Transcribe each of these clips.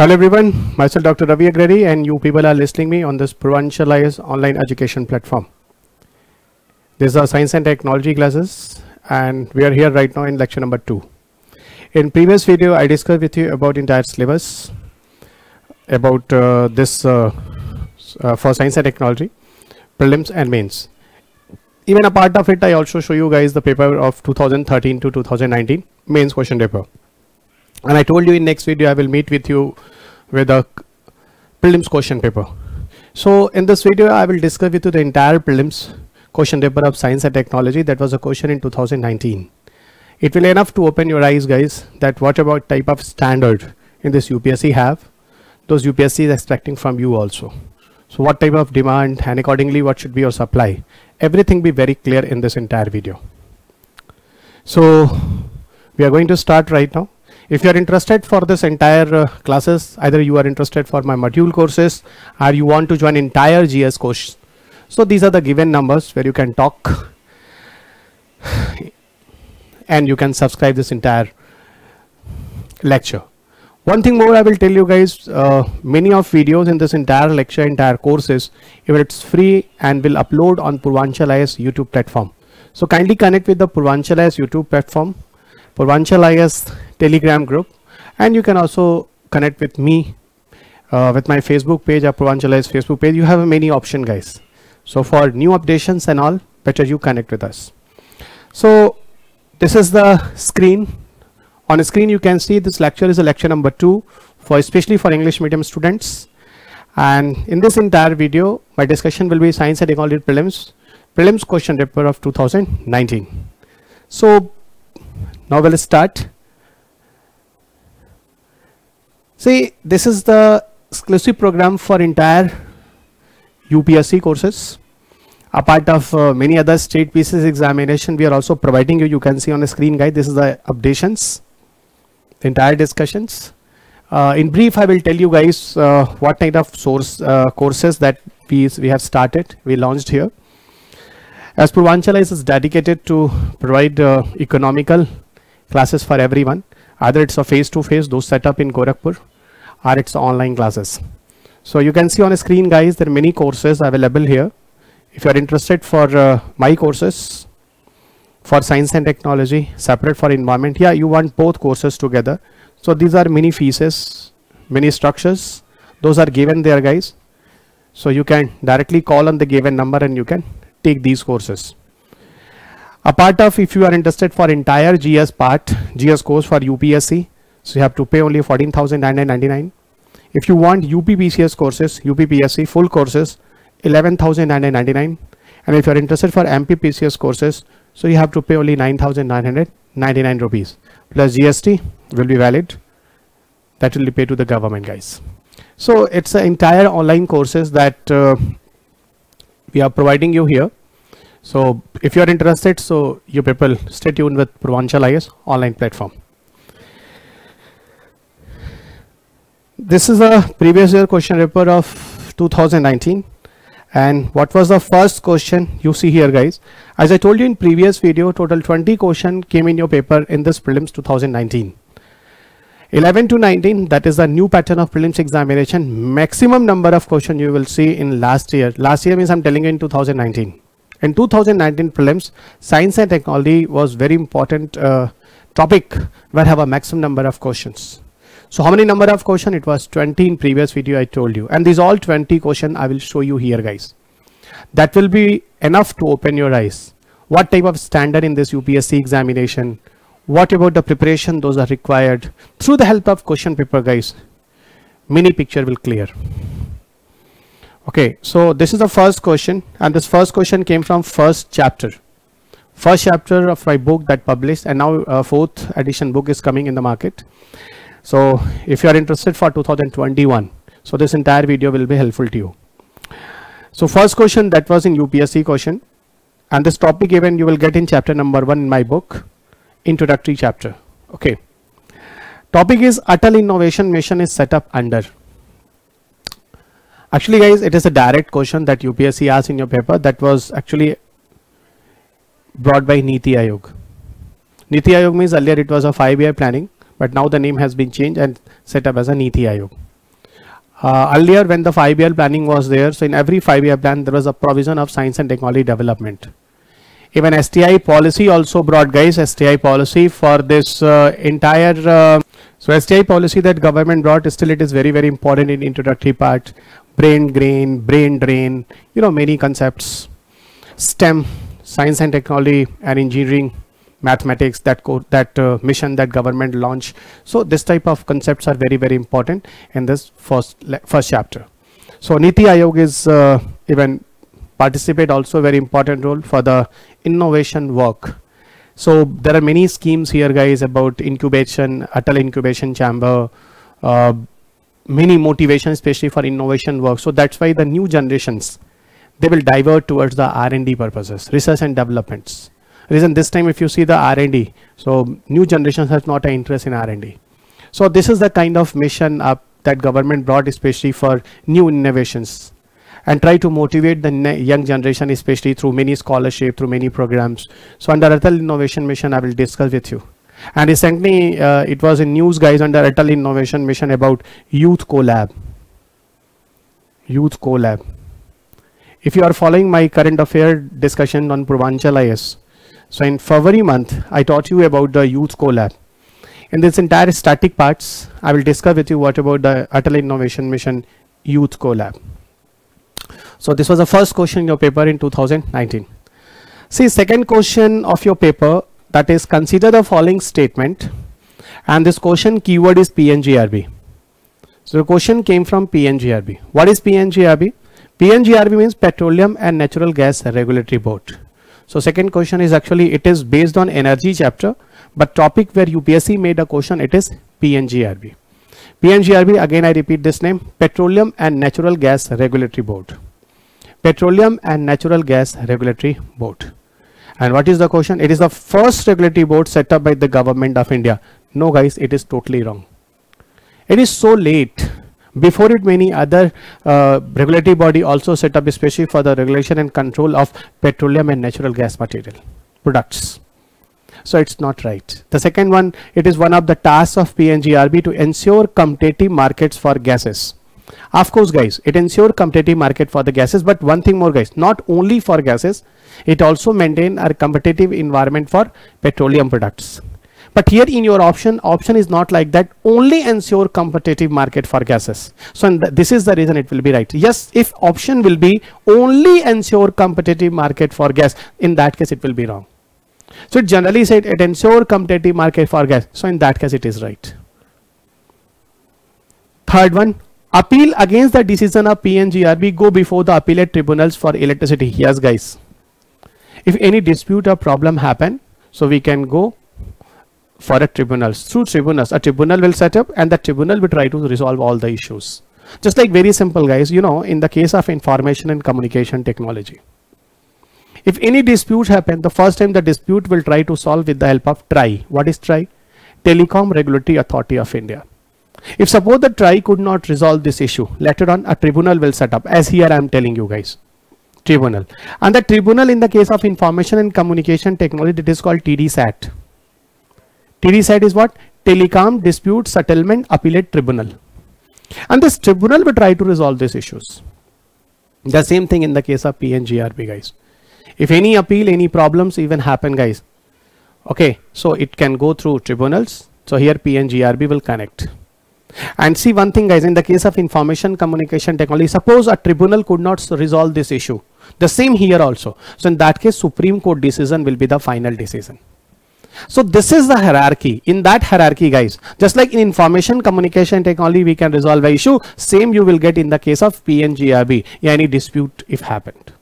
Hello everyone, myself Dr. Ravi Agrari and you people are listening me on this Purvanchal IAS online education platform. These are science and technology classes and we are here right now in lecture number 2. In previous video I discussed with you about entire syllabus about for science and technology, prelims and mains. Even a part of it I also show you guys the paper of 2013 to 2019 mains question paper. And I told you in next video I will meet with you with a prelims question paper. So in this video I will discuss with you the entire prelims question paper of science and technology. That was a question in 2019. It will enough to open your eyes guys that what about type of standard in this UPSC have. Those UPSC is expecting from you also. So what type of demand and accordingly what should be your supply. Everything be very clear in this entire video. So we are going to start right now. If you are interested for this entire classes, either you are interested for my module courses or you want to join entire GS course. So these are the given numbers where you can talk and you can subscribe this entire lecture. One thing more I will tell you guys, many of videos in this entire lecture, entire courses, if it's free and will upload on Purvanchal IAS YouTube platform. So kindly connect with the Purvanchal IAS YouTube platform, Purvanchal IAS Telegram group, and you can also connect with me with my Facebook page or Purvanchal IAS Facebook page. You have many options guys. So for new updations and all, better you connect with us. So this is the screen. On the screen you can see this lecture is a lecture number 2 for especially for English medium students. And in this entire video my discussion will be science and technology prelims question paper of 2019. So now we'll start. See, this is the exclusive program for entire UPSC courses. A part of many other state pieces examination we are also providing you. You can see on the screen guide, this is the updations, the entire discussions. In brief, I will tell you guys what kind of source courses that we have started, we launched here. As Purvanchal IAS is dedicated to provide economical classes for everyone. Either it's a face-to-face, those set up in Gorakhpur, or it's online classes. So you can see on the screen guys, there are many courses available here. If you are interested for my courses for science and technology, separate for environment, yeah, you want both courses together. So these are many fees, many structures, those are given there guys. So you can directly call on the given number and you can take these courses. A part of, if you are interested for entire GS part, GS course for UPSC, so you have to pay only 14,999. If you want UPPCS courses, UPPSC full courses, 11,999. And if you are interested for MPPCS courses, so you have to pay only 9,999 rupees plus GST will be valid. That will be paid to the government guys. So it's the entire online courses that we are providing you here. So if you are interested, so you people stay tuned with Purvanchal IAS online platform. This is a previous year question paper of 2019. And what was the first question you see here guys? As I told you in previous video, total 20 question came in your paper in this prelims 2019. 11 to 19, that is the new pattern of prelims examination. Maximum number of question you will see in last year. Last year means I'm telling you in 2019. In 2019 prelims, science and technology was very important topic where have a maximum number of questions. So how many number of question? It was 20 in previous video I told you. And these all 20 question I will show you here guys. That will be enough to open your eyes. What type of standard in this UPSC examination? What about the preparation those are required? Through the help of question paper guys, mini picture will clear. Okay, so this is the first question and this first question came from first chapter of my book that published, and now fourth edition book is coming in the market. So if you are interested for 2021, so this entire video will be helpful to you. So first question that was in UPSC question, and this topic given you will get in chapter number 1 in my book, introductory chapter. Okay, topic is Atal Innovation Mission is set up under. Actually guys, it is a direct question that UPSC asked in your paper that was actually brought by Niti Aayog. Niti Aayog means earlier it was a 5-year planning, but now the name has been changed and set up as a Niti Aayog. Earlier when the 5-year planning was there, so in every 5-year plan there was a provision of science and technology development. Even STI policy also brought, guys, STI policy for this entire so STI policy that government brought, still it is very, very important in introductory part. Brain drain, you know, many concepts. STEM, science and technology and engineering, mathematics, that mission that government launched. So this type of concepts are very, very important in this first chapter. So Niti Aayog is even participate also very important role for the innovation work. So there are many schemes here, guys, about incubation, Atal Incubation Chamber, many motivation, especially for innovation work. So that's why the new generations, they will divert towards the R&D purposes, research and developments. Reason this time, if you see the R&D, so new generations has not an interest in R&D. So this is the kind of mission that government brought, especially for new innovations, and try to motivate the young generation, especially through many scholarship, through many programs. So under Atal Innovation Mission, I will discuss with you. And recently, it was in news, guys, under Atal Innovation Mission about Youth Collab. Youth Collab. If you are following my current affair discussion on Purvanchal IS, so in February month, I taught you about the Youth Collab. In this entire static parts, I will discuss with you what about the Atal Innovation Mission Youth Collab. So this was the first question in your paper in 2019. See, second question of your paper, that is, consider the following statement, and this question keyword is PNGRB. So the question came from PNGRB. What is PNGRB? PNGRB means Petroleum and Natural Gas Regulatory Board. So second question is actually, it is based on energy chapter, but topic where UPSC made a question, it is PNGRB. PNGRB, again I repeat this name, Petroleum and Natural Gas Regulatory Board. Petroleum and Natural Gas Regulatory Board. And what is the question? It is the first regulatory board set up by the government of India. No, guys, it is totally wrong. It is so late. Before it, many other regulatory body also set up, especially for the regulation and control of petroleum and natural gas material products. So it's not right. The second one, it is one of the tasks of PNGRB to ensure competitive markets for gases. Of course, guys, it ensures competitive market for the gases, but one thing more, guys, not only for gases, it also maintain a competitive environment for petroleum products. But here in your option is not like that, only ensure competitive market for gases. So this is the reason it will be right. Yes, if option will be only ensure competitive market for gas, in that case it will be wrong. So it generally said it ensure competitive market for gas. So in that case it is right. Third one, appeal against the decision of PNGRB go before the appellate tribunals for electricity. Yes, guys. If any dispute or problem happen, so we can go for a tribunals. Through tribunals, a tribunal will set up and the tribunal will try to resolve all the issues. Just like very simple, guys, you know, in the case of information and communication technology. If any dispute happen, the first time the dispute will try to solve with the help of TRAI. What is TRAI? Telecom Regulatory Authority of India. If suppose the TRAI could not resolve this issue, later on a tribunal will set up, as here I am telling you guys. Tribunal. And the tribunal in the case of information and communication technology, it is called TDSAT. TDSAT is what? Telecom Dispute Settlement Appellate Tribunal. And this tribunal will try to resolve these issues. The same thing in the case of PNGRB, guys. If any appeal, any problems even happen, guys. Okay, so it can go through tribunals. So here PNGRB will connect. And see one thing, guys, in the case of information communication technology, suppose a tribunal could not resolve this issue. The same here also. So in that case, Supreme Court decision will be the final decision. So this is the hierarchy. In that hierarchy, guys, just like in information communication technology, we can resolve an issue. Same you will get in the case of PNGRB, any dispute if happened.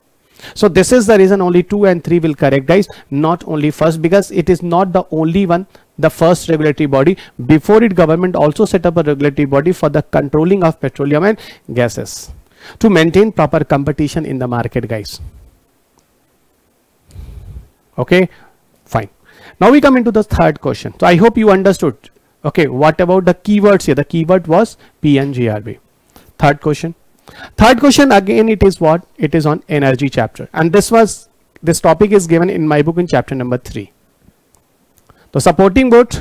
So this is the reason only 2 and 3 will correct, guys, not only first, because it is not the only one, the first regulatory body. Before it, government also set up a regulatory body for the controlling of petroleum and gases to maintain proper competition in the market, guys. Okay, fine. Now we come into the third question. So I hope you understood. Okay, what about the keywords here? The keyword was PNGRB. Third question. Third question, again, it is what? It is on energy chapter. And this topic is given in my book in chapter number 3. The supporting book,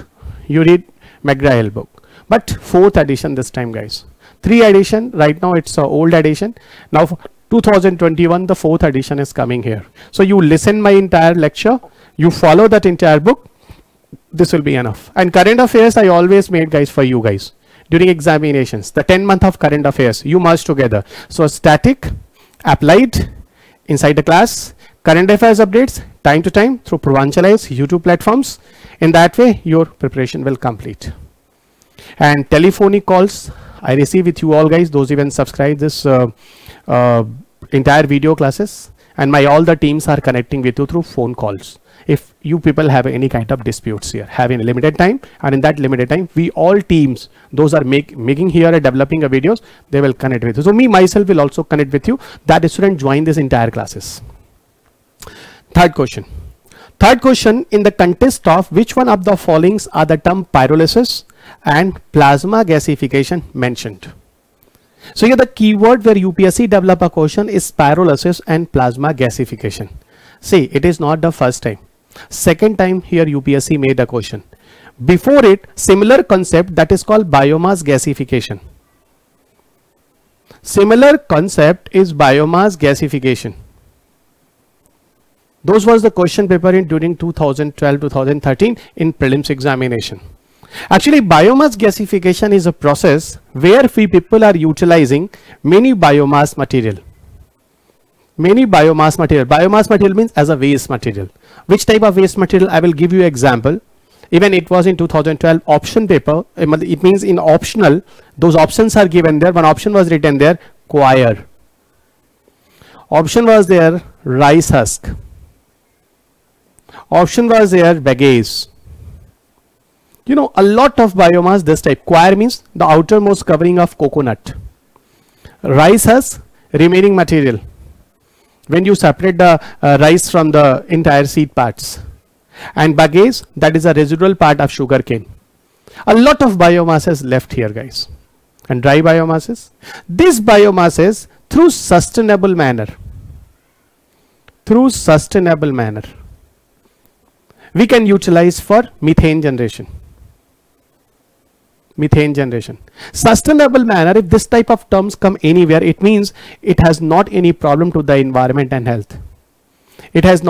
you read McGraw-Hill book. But 4th edition this time, guys. 3 edition. Right now it's a old edition. Now for 2021, the 4th edition is coming here. So you listen my entire lecture, you follow that entire book. This will be enough. And current affairs I always made, guys, for you guys during examinations. The 10 month of current affairs you merge together. So static, applied, inside the class, current affairs updates time to time through Purvanchali's YouTube platforms. In that way your preparation will complete. And telephonic calls I receive with you all, guys, those even subscribe this entire video classes, and my all the teams are connecting with you through phone calls. If you people have any kind of disputes here, having a limited time, and in that limited time we all teams, those are making here a developing a videos, they will connect with you. So me myself will also connect with you, that student join this entire classes. Third question in the context of which one of the followings are the term pyrolysis and plasma gasification mentioned? So here the keyword where UPSC develop a question is pyrolysis and plasma gasification. See, it is not the first time. Second time here UPSC made a question. Before it, similar concept that is called biomass gasification. Similar concept is biomass gasification. Those was the question paper in during 2012-2013 in prelims examination. Actually, biomass gasification is a process where we people are utilizing many biomass material. Biomass material means as a waste material. Which type of waste material? I will give you example. Even it was in 2012 option paper. It means in optional, those options are given there. One option was written there, coir. Option was there, rice husk. Option was there, bagasse. You know, a lot of biomass this type. Coir means the outermost covering of coconut. Rice husk, remaining material. When you separate the rice from the entire seed parts. And bagasse, that is a residual part of sugar cane. A lot of biomass is left here, guys. And dry biomasses. This biomasses through sustainable manner. We can utilize for methane generation. Sustainable manner, if this type of terms come anywhere, it means it has not any problem to the environment and health. This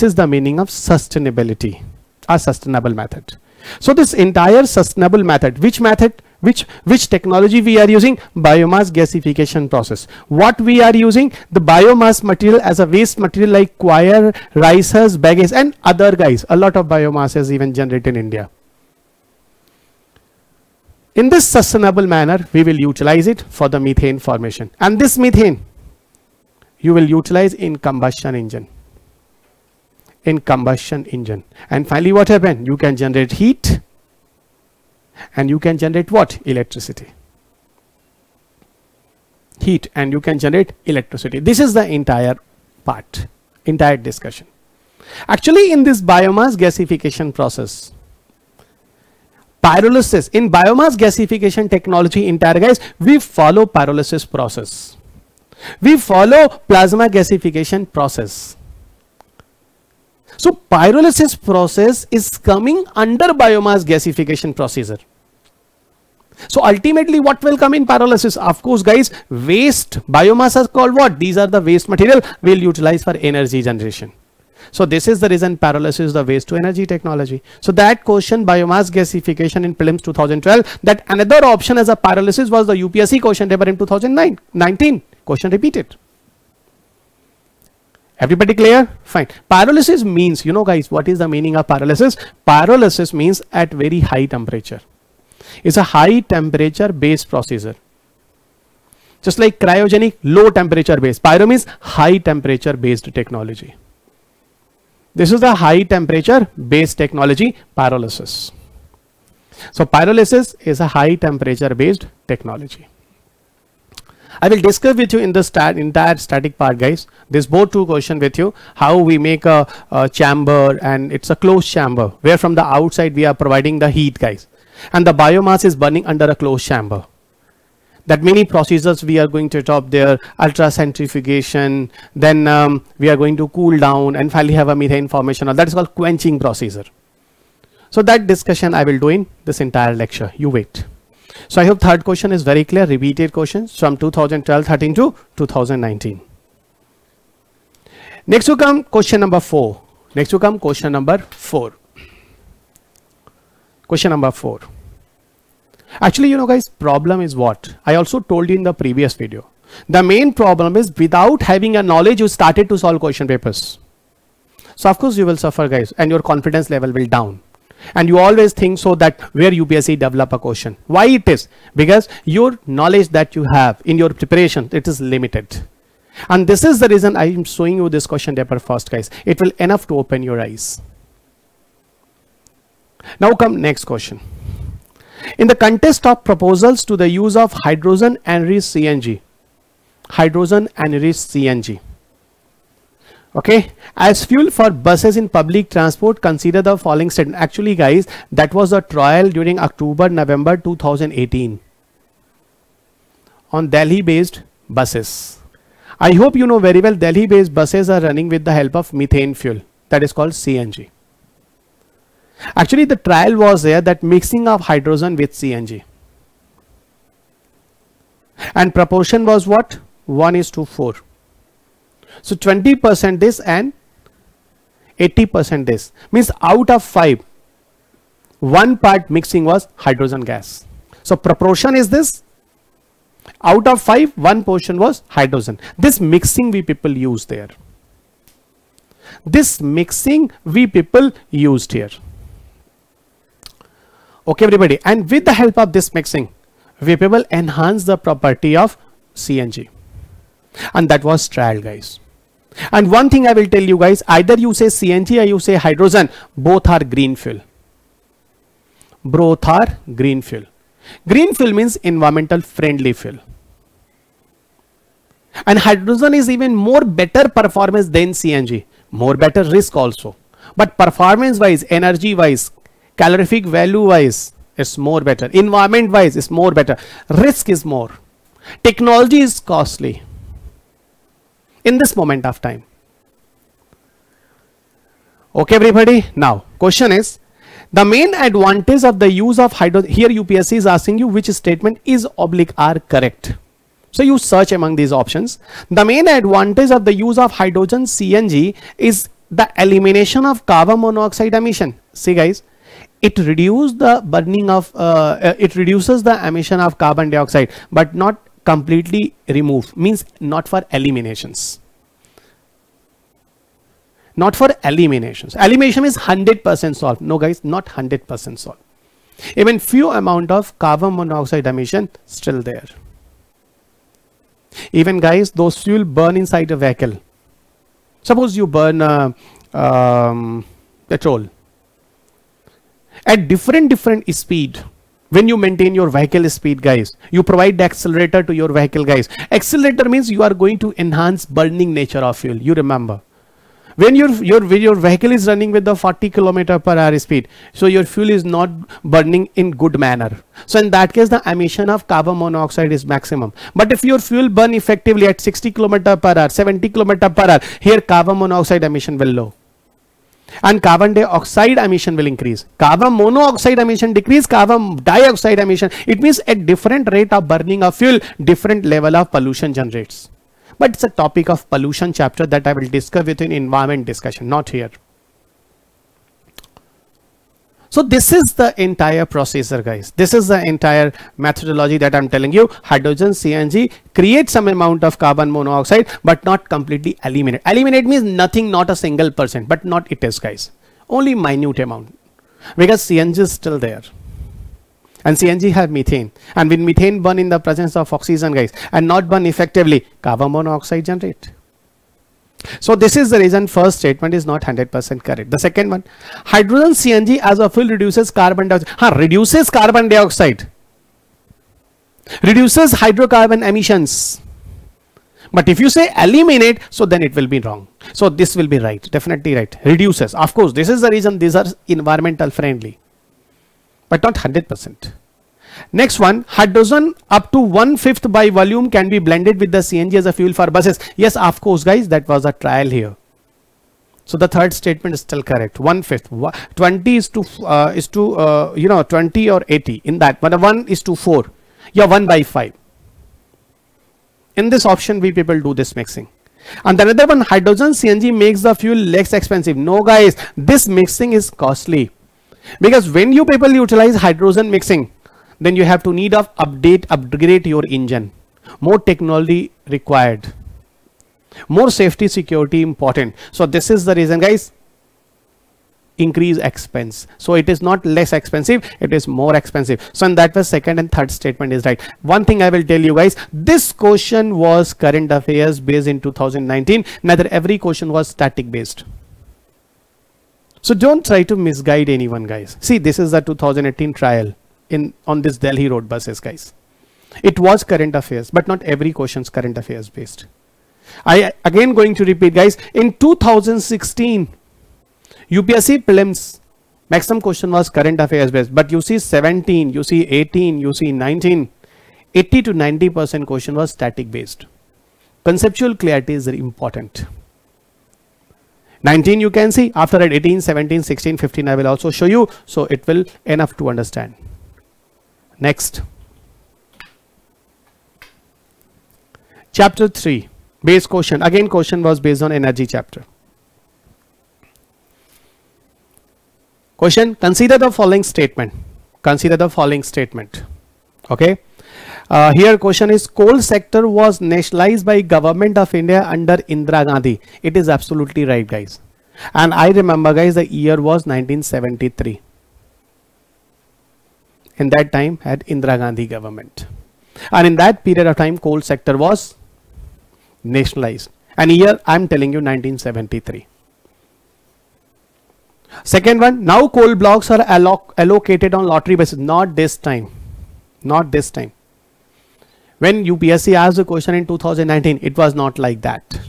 is the meaning of sustainability, a sustainable method. So this entire sustainable method, which technology we are using? Biomass gasification process. What we are using? The biomass material as a waste material like coir, rice husk, bagasse, and other, guys. A lot of biomass is even generated in India. In this sustainable manner, we will utilize it for the methane formation. And this methane, you will utilize in combustion engine. And finally what happens? You can generate heat and you can generate what? Electricity. This is the entire part, entire discussion. Actually, in this biomass gasification process, pyrolysis, in biomass gasification technology entire, guys, we follow pyrolysis process. We follow plasma gasification process. So pyrolysis process is coming under biomass gasification procedure. So ultimately what will come in pyrolysis? Of course, guys, waste biomass is called what? These are the waste material we'll utilize for energy generation. So this is the reason pyrolysis is the waste to energy technology. So that question, biomass gasification in prelims 2012, that another option as a pyrolysis was the UPSC question paper in 2019. Question repeated. Everybody clear? Fine. Pyrolysis means, you know, guys, what is the meaning of pyrolysis? Pyrolysis means at very high temperature. It's a high temperature based procedure. Just like cryogenic, low temperature based. Pyro means high temperature based technology. This is the high temperature based technology, pyrolysis. So pyrolysis is a high temperature based technology. I will discuss with you in the entire static part, guys. This both two question with you, how we make a chamber, and it's a closed chamber where from the outside we are providing the heat, guys, and the biomass is burning under a closed chamber. That many procedures we are going to top there, ultracentrifugation, then we are going to cool down and finally have a methane formation. That is called quenching procedure. So that discussion I will do in this entire lecture. You wait. So I hope third question is very clear. Repeated questions from 2012-13 to 2019. Next will come question number 4. Next will come question number 4. Question number 4. Actually, you know guys, problem is what? I also told you in the previous video. The main problem is without having a knowledge, you started to solve question papers. So of course you will suffer guys, and your confidence level will down. And you always think so that where UPSC develop a question. Why it is? Because your knowledge that you have in your preparation, it is limited. And this is the reason I am showing you this question paper first guys. It will enough to open your eyes. Now come next question. In the context of proposals to the use of hydrogen enriched CNG. Hydrogen enriched CNG. Okay, as fuel for buses in public transport, consider the following statement. Actually guys, that was a trial during October-November 2018 on Delhi based buses. I hope you know very well Delhi based buses are running with the help of methane fuel, that is called CNG. Actually the trial was there, that mixing of hydrogen with CNG, and proportion was what? 1:4. So 20% this and 80% this, means out of 5, 1 part mixing was hydrogen gas. So proportion is this, out of 5, 1 portion was hydrogen. This mixing we people use there. This mixing we people used here. Okay everybody, and with the help of this mixing, we people enhance the property of CNG. And that was trial guys. And one thing I will tell you guys, either you say CNG or you say hydrogen, both are green fuel. Both are green fuel. Green fuel means environmental friendly fuel. And hydrogen is even more better performance than CNG. More better risk also. But performance wise, energy wise, calorific value wise, it's more better. Environment wise, it's more better. Risk is more. Technology is costly in this moment of time. Okay everybody, now question is, the main advantage of the use of hydrogen, here UPSC is asking you which statement is oblique are correct. So you search among these options. The main advantage of the use of hydrogen CNG is the elimination of carbon monoxide emission. See guys, it reduces the burning of it reduces the emission of carbon dioxide, but not completely remove, means not for eliminations. Not for eliminations. Elimination is 100% solved. No guys, not 100% solved. Even few amount of carbon monoxide emission still there. Even guys, those fuel burn inside a vehicle. Suppose you burn petrol at different speed. When you maintain your vehicle speed guys, you provide the accelerator to your vehicle guys. Accelerator means you are going to enhance burning nature of fuel. You remember, when your vehicle is running with the 40 km/h speed, so your fuel is not burning in good manner. So in that case, the emission of carbon monoxide is maximum. But if your fuel burn effectively at 60 km/h, 70 km/h, here carbon monoxide emission will low. And carbon dioxide emission will increase. Carbon monoxide emission decrease, carbon dioxide emission. It means at different rate of burning of fuel, different level of pollution generates. But it's a topic of pollution chapter that I will discuss within environment discussion, not here. So this is the entire procedure guys. This is the entire methodology that I'm telling you. Hydrogen CNG creates some amount of carbon monoxide, but not completely eliminate. Eliminate means nothing, not a single %, but not it is guys. Only minute amount, because CNG is still there. And CNG have methane, and when methane burn in the presence of oxygen guys and not burn effectively, carbon monoxide generate. So this is the reason first statement is not 100% correct. The second one, hydrogen CNG as a fuel reduces carbon dioxide. Reduces carbon dioxide, reduces hydrocarbon emissions. But if you say eliminate, so then it will be wrong. So this will be right, definitely right. Reduces, of course, this is the reason these are environmental friendly, but not 100%. Next one, hydrogen up to 1/5 by volume can be blended with the CNG as a fuel for buses. Yes, of course guys, that was a trial here. So the third statement is still correct. 1/5, 20 is to 20 or 80 in that, but 1:4. Yeah, 1 by 5. In this option, we people do this mixing. And another one, hydrogen CNG makes the fuel less expensive. No guys, this mixing is costly. Because when you people utilize hydrogen mixing, then you have to need of upgrade your engine. More technology required. More safety security important. So this is the reason guys, increase expense. So it is not less expensive, it is more expensive. So in that way, second and third statement is right. One thing I will tell you guys, this question was current affairs based in 2019. Neither every question was static based. So don't try to misguide anyone guys. See, this is the 2018 trial on this Delhi road buses guys. It was current affairs, but not every question is current affairs based. I again going to repeat guys, in 2016 UPSC prelims maximum question was current affairs based, but you see 17, you see 18, you see 19, 80 to 90% question was static based. Conceptual clarity is very important. 19 you can see, after that 18, 17, 16, 15 I will also show you, so it will enough to understand. Next, chapter 3 base question. Again question was based on energy chapter. Question, consider the following statement. Consider the following statement. Okay. Here question is, coal sector was nationalized by government of India under Indira Gandhi. It is absolutely right guys. And I remember guys, the year was 1973. In that time had Indira Gandhi government. And in that period of time, coal sector was nationalized. And here I am telling you 1973. Second one, now coal blocks are allocated on lottery basis. Not this time. Not this time. When UPSC asked the question in 2019, it was not like that.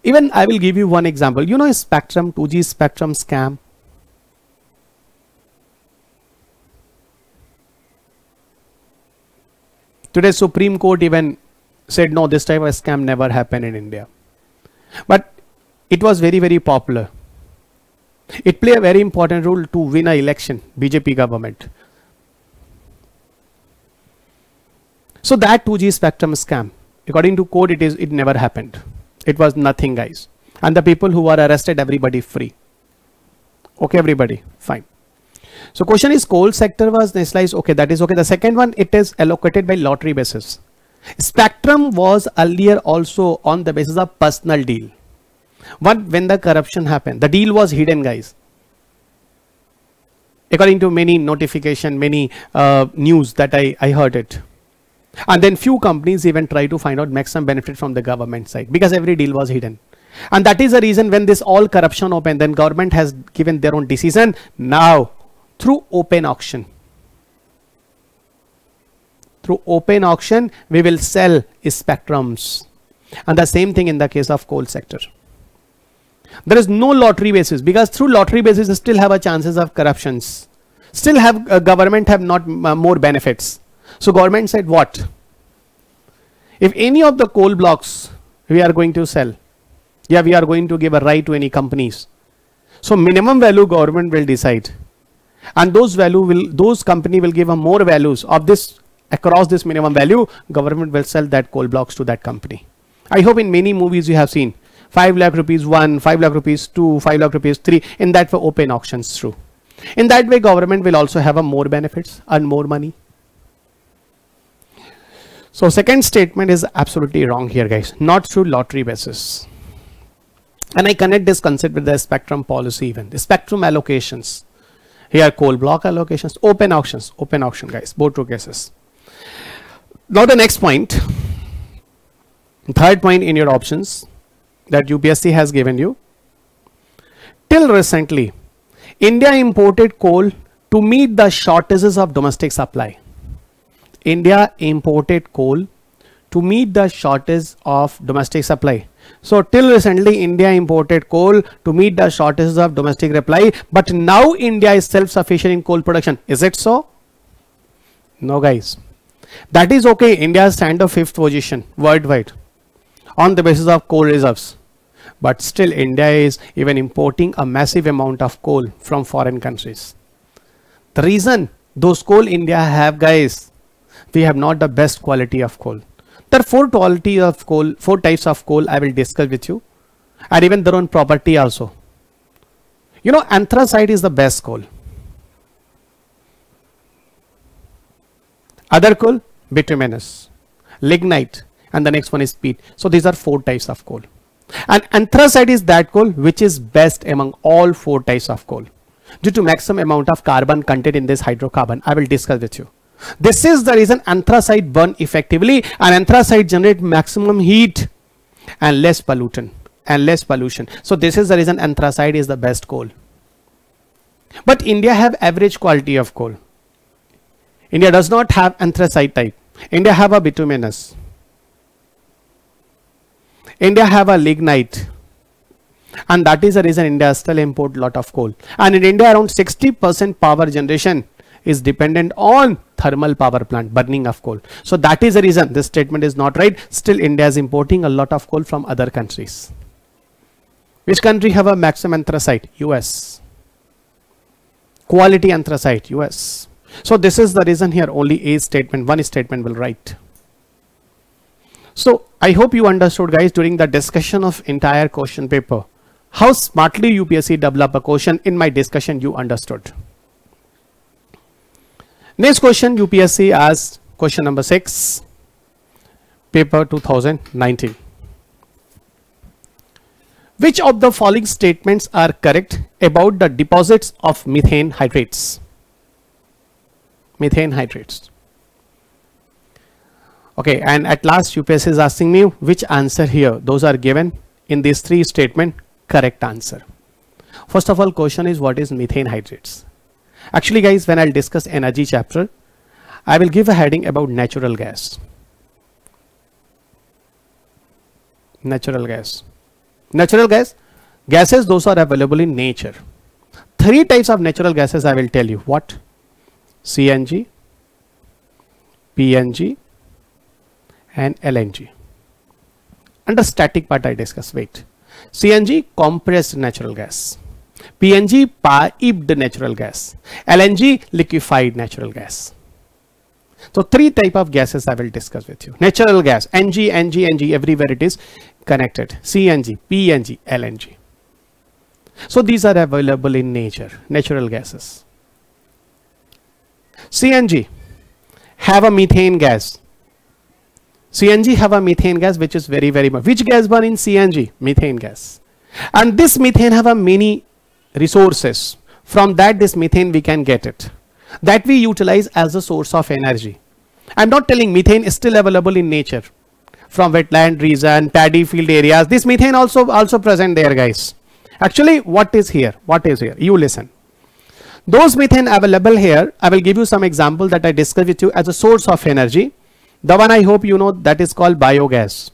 Even I will give you one example. You know Spectrum, 2G Spectrum scam. Today Supreme Court even said no, this type of scam never happened in India. But it was very, very popular. It played a very important role to win an election, BJP government. So that 2G Spectrum scam, according to court, it never happened. It was nothing guys. And the people who were arrested, everybody free. Okay, everybody, fine. So question is, coal sector was nationalized. Okay, that is okay. The second one, it is allocated by lottery basis. Spectrum was earlier also on the basis of personal deal. When the corruption happened, the deal was hidden guys. According to many notification, many news that I heard it. And then few companies even try to find out maximum benefit from the government side because every deal was hidden. And that is the reason when this all corruption opened, then government has given their own decision. Now through open auction. Through open auction, we will sell spectrums. And the same thing in the case of coal sector. There is no lottery basis because through lottery basis, you still have a chances of corruptions. Still have government have not more benefits. So government said what? If any of the coal blocks we are going to sell, yeah, we are going to give a right to any companies. So minimum value government will decide. And those company will give a more values of this across this minimum value, government will sell that coal blocks to that company. I hope in many movies you have seen 5 lakh rupees 1, 5 lakh rupees 2, 5 lakh rupees 3. In that way open auctions through. In that way government will also have a more benefits, earn more money. So second statement is absolutely wrong here guys, not through lottery basis. And I connect this concept with the spectrum policy even, the spectrum allocations. Here coal block allocations, open auction guys, both two cases. Now the next point, third point in your options that UPSC has given you. Till recently, India imported coal to meet the shortages of domestic supply. India imported coal to meet the shortage of domestic supply. So till recently, India imported coal to meet the shortages of domestic supply. But now India is self-sufficient in coal production. Is it so? No guys. That is okay. India stands the 5th position worldwide on the basis of coal reserves. But still India is even importing a massive amount of coal from foreign countries. The reason those coal India have guys, We have not the best quality of coal. There are four types of coal I will discuss with you, and even their own property also. You know, anthracite is the best coal. Other coal, bituminous, lignite, and the next one is peat. So these are four types of coal. And anthracite is that coal which is best among all four types of coal due to maximum amount of carbon content in this hydrocarbon. I will discuss with you. This is the reason anthracite burn effectively, and anthracite generate maximum heat and less pollution. So this is the reason anthracite is the best coal. But India have average quality of coal. India does not have anthracite type. India have a bituminous. India have a lignite. And that is the reason India still import lot of coal. And in India around 60% power generation is dependent on thermal power plant, burning of coal. So that is the reason this statement is not right. Still India is importing a lot of coal from other countries. Which country have a maximum anthracite? US. Quality anthracite, US. So this is the reason here only a statement, one statement will write. So I hope you understood, guys, during the discussion of entire question paper, how smartly UPSC develop a question. In my discussion you understood. Next question, UPSC asked question number 6, paper 2019. Which of the following statements are correct about the deposits of methane hydrates? Methane hydrates. Okay, and at last UPSC is asking me which answer here. Those are given in these three statements. Correct answer. First of all, question is what is methane hydrates? Actually, guys, when I'll discuss energy chapter, I will give a heading about natural gas. Natural gas. Natural gas, gases those are available in nature. Three types of natural gases I will tell you. What? CNG, PNG, and LNG. And the static part I discuss. Wait. CNG, compressed natural gas. PNG, piped natural gas. LNG, liquefied natural gas. So three type of gases I will discuss with you. Natural gas, NG, everywhere it is connected. CNG, PNG, LNG. So these are available in nature, natural gases. CNG have a methane gas. CNG have a methane gas which is very much. Which gas burn in CNG? Methane gas. And this methane have a many resources. From that this methane we can get it. That we utilize as a source of energy. I'm not telling methane is still available in nature. From wetland region, paddy field areas. This methane also present there, guys. Actually, what is here? What is here? You listen. Those methane available here, I will give you some example that I discussed with you as a source of energy. The one I hope you know, that is called biogas.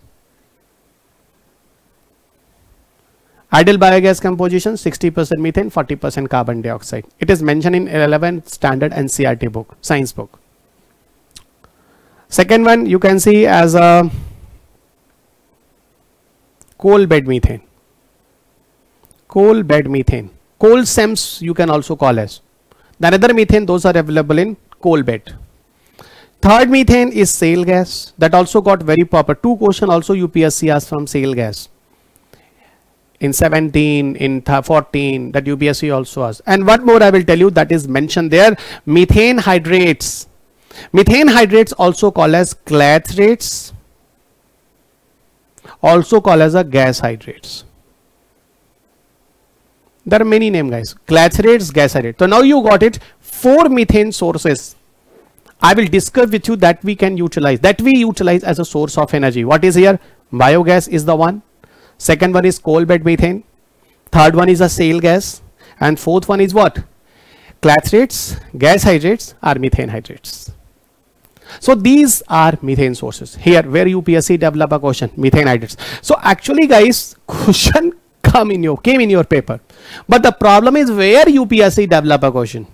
Ideal biogas composition, 60% methane, 40% carbon dioxide. It is mentioned in 11th standard NCERT book, science book. Second one you can see as a coal bed methane. Coal bed methane. Coal seams you can also call as. The another methane, those are available in coal bed. Third methane is shale gas. That also got very popular. Two question also UPSC asked from shale gas. In 17, in 14, that UPSC also asked. And one more I will tell you that is mentioned there. Methane hydrates. Methane hydrates also called as clathrates. Also called as a gas hydrates. There are many names, guys. Clathrates, gas hydrates. So now you got it. 4 methane sources. I will discuss with you that we can utilize. That we utilize as a source of energy. What is here? Biogas is the one. Second one is coal bed methane. Third one is a shale gas. And fourth one is what? Clathrates, gas hydrates, or methane hydrates. So these are methane sources. Here where UPSC develop a question, methane hydrates. So actually, guys, question came in your paper. But the problem is where UPSC develop a question.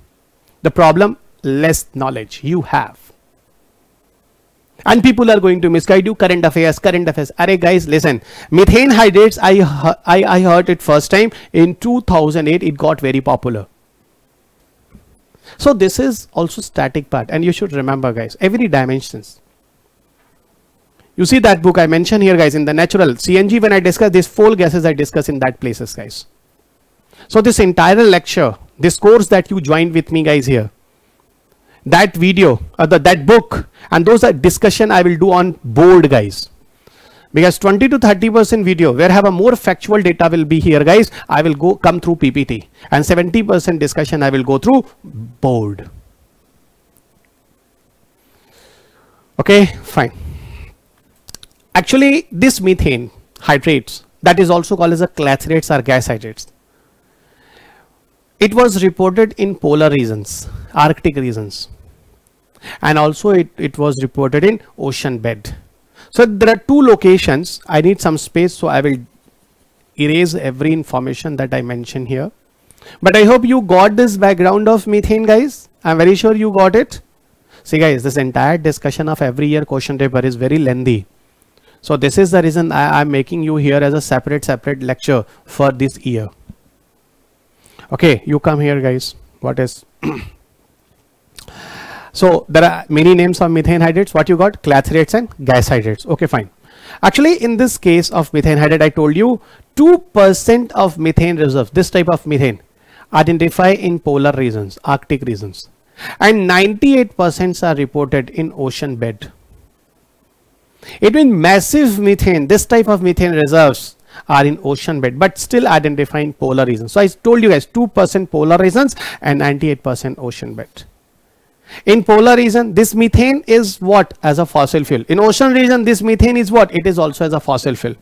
The problem, less knowledge you have. And people are going to misguide you. Current affairs. Arey guys, listen. Methane hydrates, I heard it first time in 2008. It got very popular. So this is also static part, and you should remember guys, every dimensions. You see that book I mentioned here guys, in the natural CNG, when I discuss these 4 gases I discuss in that places guys. So this entire lecture, this course that you joined with me guys here, that video, that book, and those are discussion I will do on board guys. Because 20 to 30% video where have a more factual data will be here guys, I will come through PPT, and 70% discussion I will go through board. Okay, fine. Actually this methane hydrates, that is also called as a clathrates or gas hydrates, it was reported in polar regions, Arctic regions, and also it was reported in ocean bed. So there are 2 locations. I need some space, so I will erase every information that I mentioned here. But I hope you got this background of methane guys. I'm very sure you got it. See guys, this entire discussion of every year question paper is very lengthy. So this is the reason I am making you here as a separate lecture for this year. Okay, you come here guys. What is so there are many names of methane hydrates. What you got? Clathrates and gas hydrates. Okay, fine. Actually in this case of methane hydrate, I told you 2% of methane reserves, this type of methane, identify in polar regions, Arctic regions, and 98% are reported in ocean bed. It means massive methane, this type of methane reserves are in ocean bed, but still identifying polar regions. So I told you guys 2% polar regions and 98% ocean bed. In polar region, this methane is what? As a fossil fuel. In ocean region, this methane is what? It is also as a fossil fuel.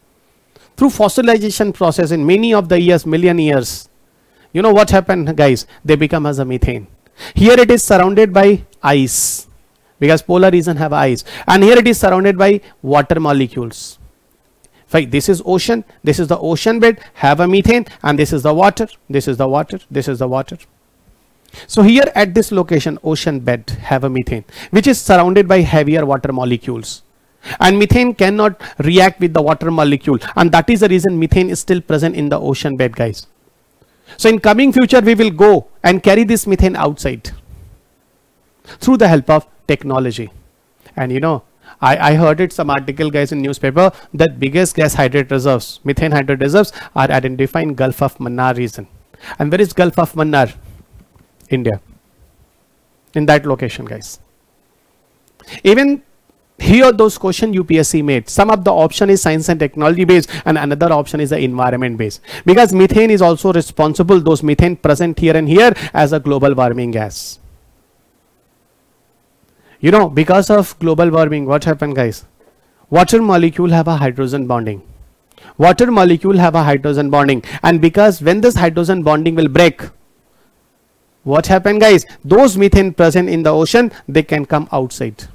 Through fossilization process in many of the years, million years, you know what happened guys? They become as a methane. Here it is surrounded by ice, because polar region have ice, and here it is surrounded by water molecules. Right, this is ocean, this is the ocean bed, have a methane, and this is the water, this is the water, this is the water. So here at this location, ocean bed have a methane, which is surrounded by heavier water molecules, and methane cannot react with the water molecule, and that is the reason methane is still present in the ocean bed guys. So in coming future, we will go and carry this methane outside through the help of technology. And you know, I heard it some article guys in newspaper that biggest gas hydrate reserves, methane hydrate reserves, are identified in Gulf of Mannar region. And where is Gulf of Mannar? India. In that location guys. Even here those questions UPSC made, some of the option is science and technology based, and another option is the environment based, because methane is also responsible, those methane present here and here, as a global warming gas. You know, because of global warming, what happened guys? Water molecule have a hydrogen bonding. Water molecule have a hydrogen bonding, and because when this hydrogen bonding will break, what happened guys? Those methane present in the ocean, they can come outside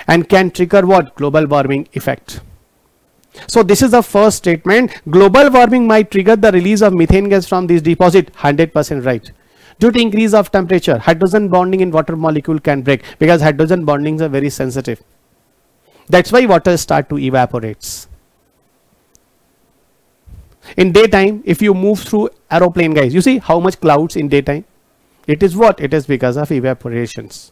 and can trigger what? Global warming effect. So this is the first statement. Global warming might trigger the release of methane gas from this deposit. 100% right. Due to increase of temperature, hydrogen bonding in water molecule can break, because hydrogen bondings are very sensitive. That's why water start to evaporate. In daytime, if you move through aeroplane guys, you see how much clouds in daytime? It is what? It is because of evaporations.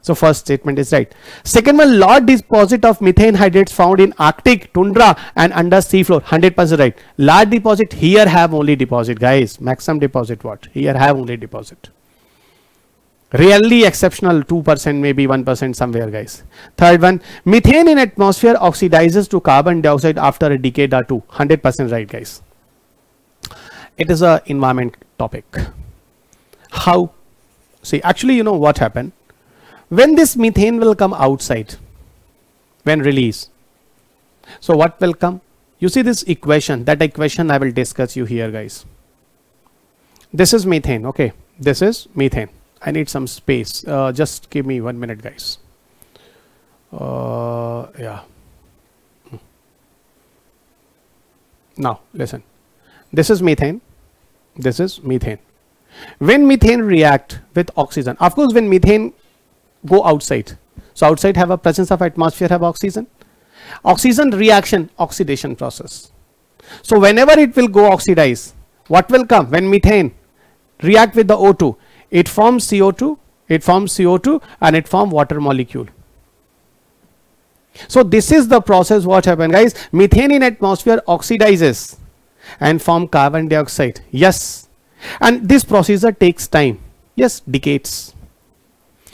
So first statement is right. Second one, large deposit of methane hydrates found in Arctic tundra and under seafloor. 100% right. Large deposit, here have only deposit guys. Maximum deposit what? Here have only deposit. Rarely exceptional, 2%, maybe 1% somewhere guys. Third one, methane in atmosphere oxidizes to carbon dioxide after a decade or two. 100% right guys. It is a environment topic. How? See, actually, you know what happened? When this methane will come outside, when release, so what will come? You see this equation, that equation I will discuss you here guys. This is methane, okay. This is methane. I need some space. Just give me 1 minute guys. Yeah. Now listen, this is methane. This is methane. When methane react with oxygen, of course when methane go outside, so outside have a presence of atmosphere, have oxygen. Oxygen reaction, oxidation process. So whenever it will go oxidize, what will come? When methane react with the O2, it forms CO2, and it forms water molecule. So this is the process what happens, guys. Methane in atmosphere oxidizes and form carbon dioxide. Yes, and this procedure takes time. Yes, decades.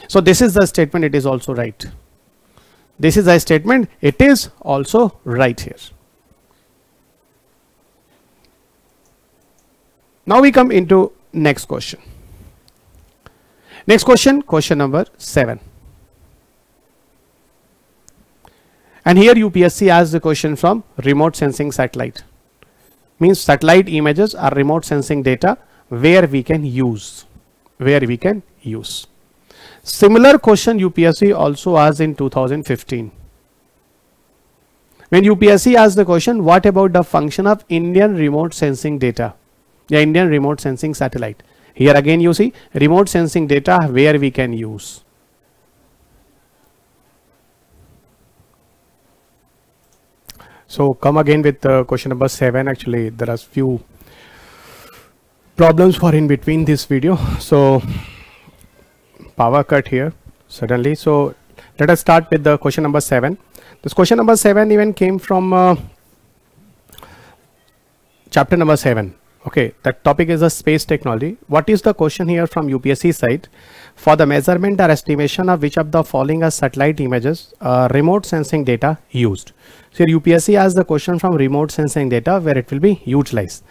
So this is the statement, it is also right. This is a statement, it is also right here. Now we come into next question. Next question, question number 7. And here UPSC asks the question from remote sensing satellite. Means satellite images are remote sensing data where we can use. Similar question UPSC also asked in 2015. When UPSC asked the question, what about the function of Indian remote sensing data? The Indian remote sensing satellite. Here again you see remote sensing data where we can use. So come again with question number 7. Actually there are few problems for in between this video. So power cut here suddenly. So let us start with the question number 7. This question number 7 even came from chapter number 7. Okay, that topic is a space technology. What is the question here from UPSC side? For the measurement or estimation of which of the following are satellite images, remote sensing data used. So here UPSC asks the question from remote sensing data where it will be utilized.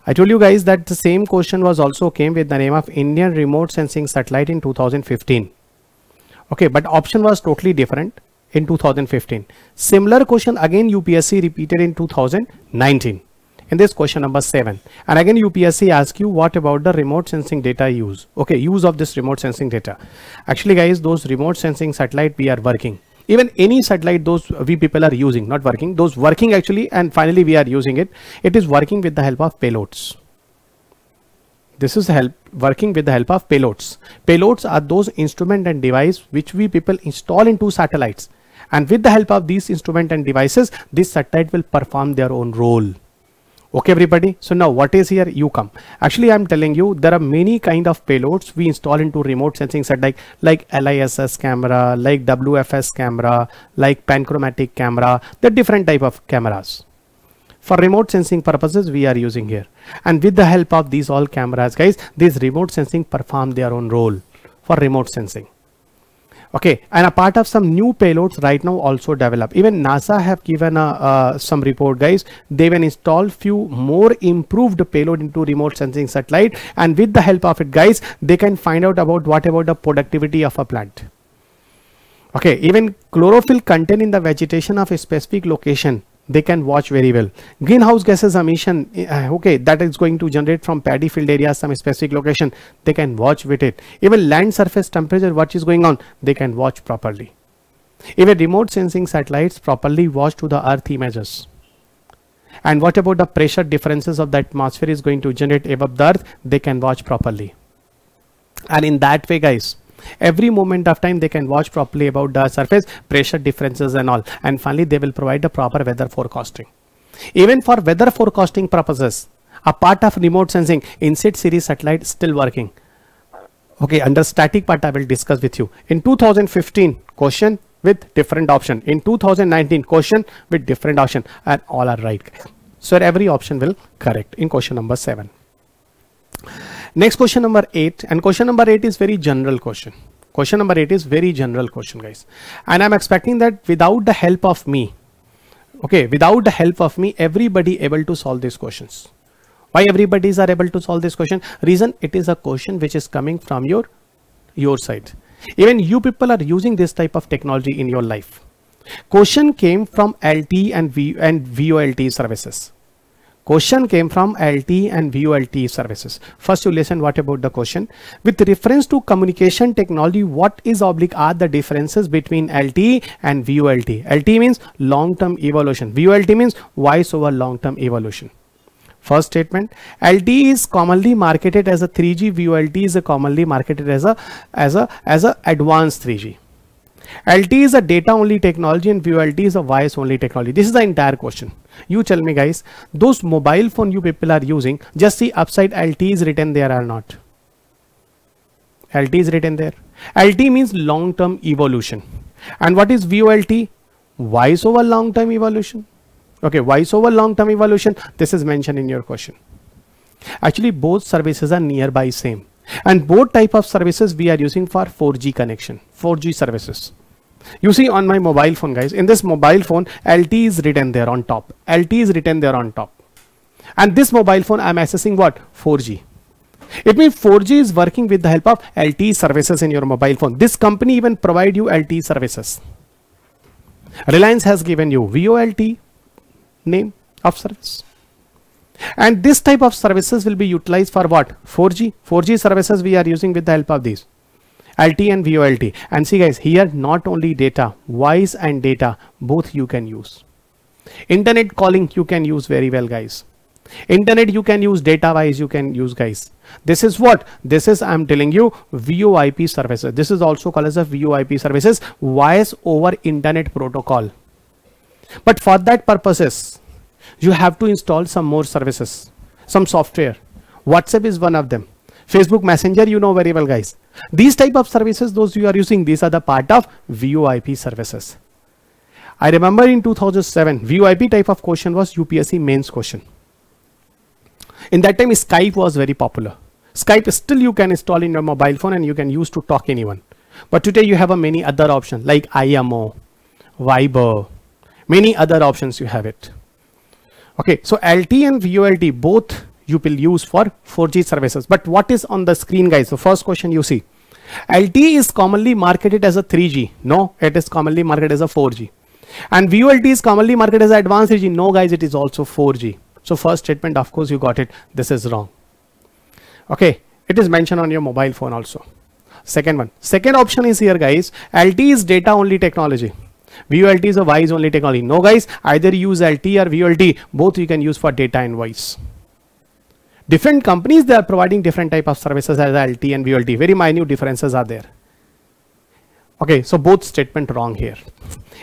I told you guys that the same question was also came with the name of Indian remote sensing satellite in 2015. Okay, but option was totally different in 2015. Similar question again UPSC repeated in 2019. In this question number 7, and again UPSC asks you what about the remote sensing data use. Okay, use of this remote sensing data. Actually guys, those remote sensing satellite we are working, even any satellite those we people are using, not working, those working actually, and finally we are using it. It is working with the help of payloads. This is working with the help of payloads. Payloads are those instrument and device which we people install into satellites, and with the help of these instrument and devices this satellite will perform their own role. Okay everybody, so now what is here? You come. Actually I am telling you there are many kind of payloads we install into remote sensing satellite, like LISS camera, like WFS camera, like panchromatic camera. The different type of cameras for remote sensing purposes we are using here, and with the help of these all cameras guys, these remote sensing perform their own role for remote sensing. Okay, and a part of some new payloads right now also develop. Even NASA have given some report guys. They will install few more improved payload into remote sensing satellite, and with the help of it guys, they can find out about what about the productivity of a plant. Okay, even chlorophyll content in the vegetation of a specific location they can watch very well. Greenhouse gases emission, okay, that is going to generate from paddy field areas, some specific location, they can watch with it. Even land surface temperature, what is going on, they can watch properly. Even remote sensing satellites properly watch to the earth images. And what about the pressure differences of the atmosphere is going to generate above the earth, they can watch properly. And in that way guys, every moment of time they can watch properly about the surface pressure differences and all, and finally they will provide the proper weather forecasting. Even for weather forecasting purposes, a part of remote sensing, InSat series satellite still working. Okay, under static part I will discuss with you. In 2015 question with different option, in 2019 question with different option, and all are right. So every option will correct in question number 7. Next question number 8, and question number 8 is very general question. Question number 8 is very general question guys, and I'm expecting that without the help of me, okay, without the help of me, everybody able to solve these questions. Why everybody are able to solve this question? Reason, it is a question which is coming from your side. Even you people are using this type of technology in your life. Question came from LTE and VoLTE services. Question came from LTE and VoLTE services. First you listen what about the question. With reference to communication technology, what is oblique are the differences between LTE and VoLTE? LTE means long-term evolution. VoLTE means voice over long-term evolution. First statement, LTE is commonly marketed as a 3G, VoLTE is commonly marketed as a advanced 3G. LTE is a data only technology and VoLTE is a voice only technology. This is the entire question. You tell me guys, those mobile phone you people are using, just see upside LTE is written there or not. LT is written there. LT means long-term evolution. And what is VoLT? Voice over long-term evolution. Okay, voice over long-term evolution. This is mentioned in your question. Actually, both services are nearby same. And both type of services we are using for 4G connection, 4G services. You see on my mobile phone, guys, in this mobile phone, LT is written there on top. LT is written there on top. And this mobile phone, I'm accessing what? 4G. It means 4G is working with the help of LTE services in your mobile phone. This company even provide you LTE services. Reliance has given you VoLT name of service. And this type of services will be utilized for what? 4G. 4G services we are using with the help of these. LTE and VoLT. And see guys, here not only data, voice and data, both you can use. Internet calling you can use very well, guys. Internet you can use, data wise you can use, guys. This is what? This is, I'm telling you, VoIP services. This is also called as a VoIP services, voice over internet protocol. But for that purposes, you have to install some more services, some software. WhatsApp is one of them. Facebook Messenger, you know very well, guys. These type of services, those you are using, these are the part of VoIP services. I remember in 2007, VoIP type of question was UPSC mains question. In that time, Skype was very popular. Skype still you can install in your mobile phone and you can use to talk anyone. But today you have a many other options like IMO, Viber, many other options you have it. Okay, so LT and VoLT both you will use for 4G services. But what is on the screen, guys? The first question you see, LT is commonly marketed as a 3G. No, it is commonly marketed as a 4G. And VoLT is commonly marketed as advanced 3G. No, guys, it is also 4G. So first statement, of course, you got it. This is wrong. Okay, it is mentioned on your mobile phone also. Second one, second option is here, guys. LT is data only technology. VoLT is a voice only technology. No, guys, either use LT or VoLT. Both you can use for data and voice. Different companies, they are providing different type of services as LT and VoLT. Very minute differences are there. Okay, so both statement wrong here.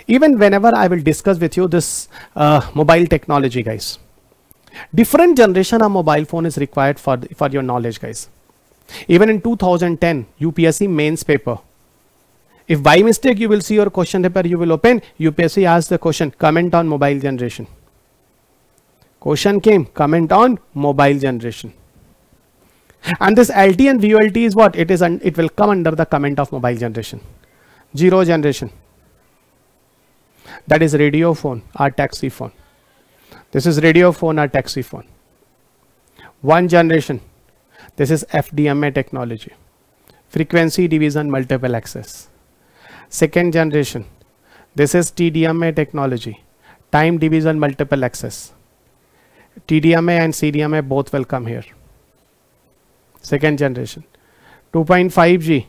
Even whenever I will discuss with you this mobile technology, guys, different generation of mobile phone is required for your knowledge, guys. Even in 2010 UPSC mains paper, if by mistake you will see your question paper, you will open, UPSC asks the question, comment on mobile generation. Question came, comment on mobile generation. And this LT and VoLT is what? It is, it will come under the comment of mobile generation. Zero generation, that is radio phone or taxi phone. This is radio phone or taxi phone. One generation, this is FDMA technology, frequency division multiple access. Second generation, this is TDMA technology, time division multiple access. TDMA and CDMA both will come here. Second generation. 2.5G,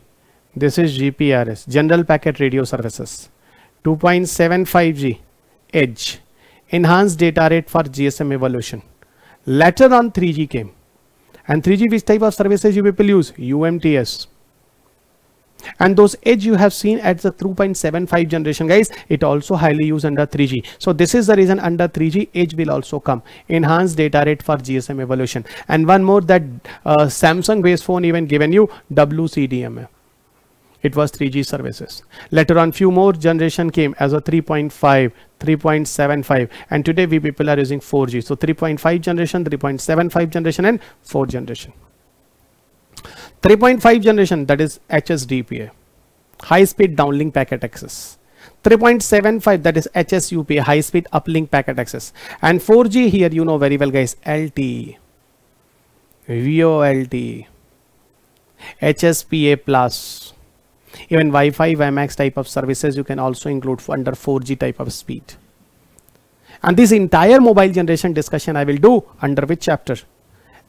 this is GPRS, general packet radio services. 2.75G, edge, enhanced data rate for GSM evolution. Later on 3G came. And 3G, which type of services you people use? UMTS. And those edge you have seen at the 2.75 generation, guys, it also highly used under 3G. So this is the reason under 3G edge will also come. Enhanced data rate for GSM evolution. And one more, that Samsung based phone even given you WCDMA. It was 3G services. Later on few more generation came as a 3.5, 3.75, and today we people are using 4G. So 3.5 generation, 3.75 generation and 4 generation. 3.5 generation, that is HSDPA, high speed downlink packet access. 3.75, that is HSUPA, high speed uplink packet access. And 4G here, you know very well, guys, LTE, VoLTE, HSPA plus. Even Wi-Fi, WiMAX type of services you can also include under 4G type of speed. And this entire mobile generation discussion I will do under which chapter?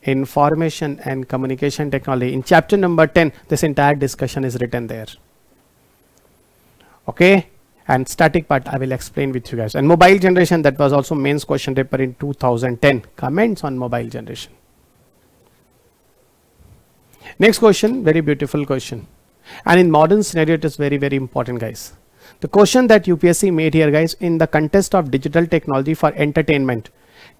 Information and Communication Technology. In chapter number 10, this entire discussion is written there. Okay, and static part I will explain with you guys. And mobile generation, that was also mains question paper in 2010. Comments on mobile generation. Next question, very beautiful question. And in modern scenario, it is very, very important, guys. The question that UPSC made here, guys, in the context of digital technology for entertainment,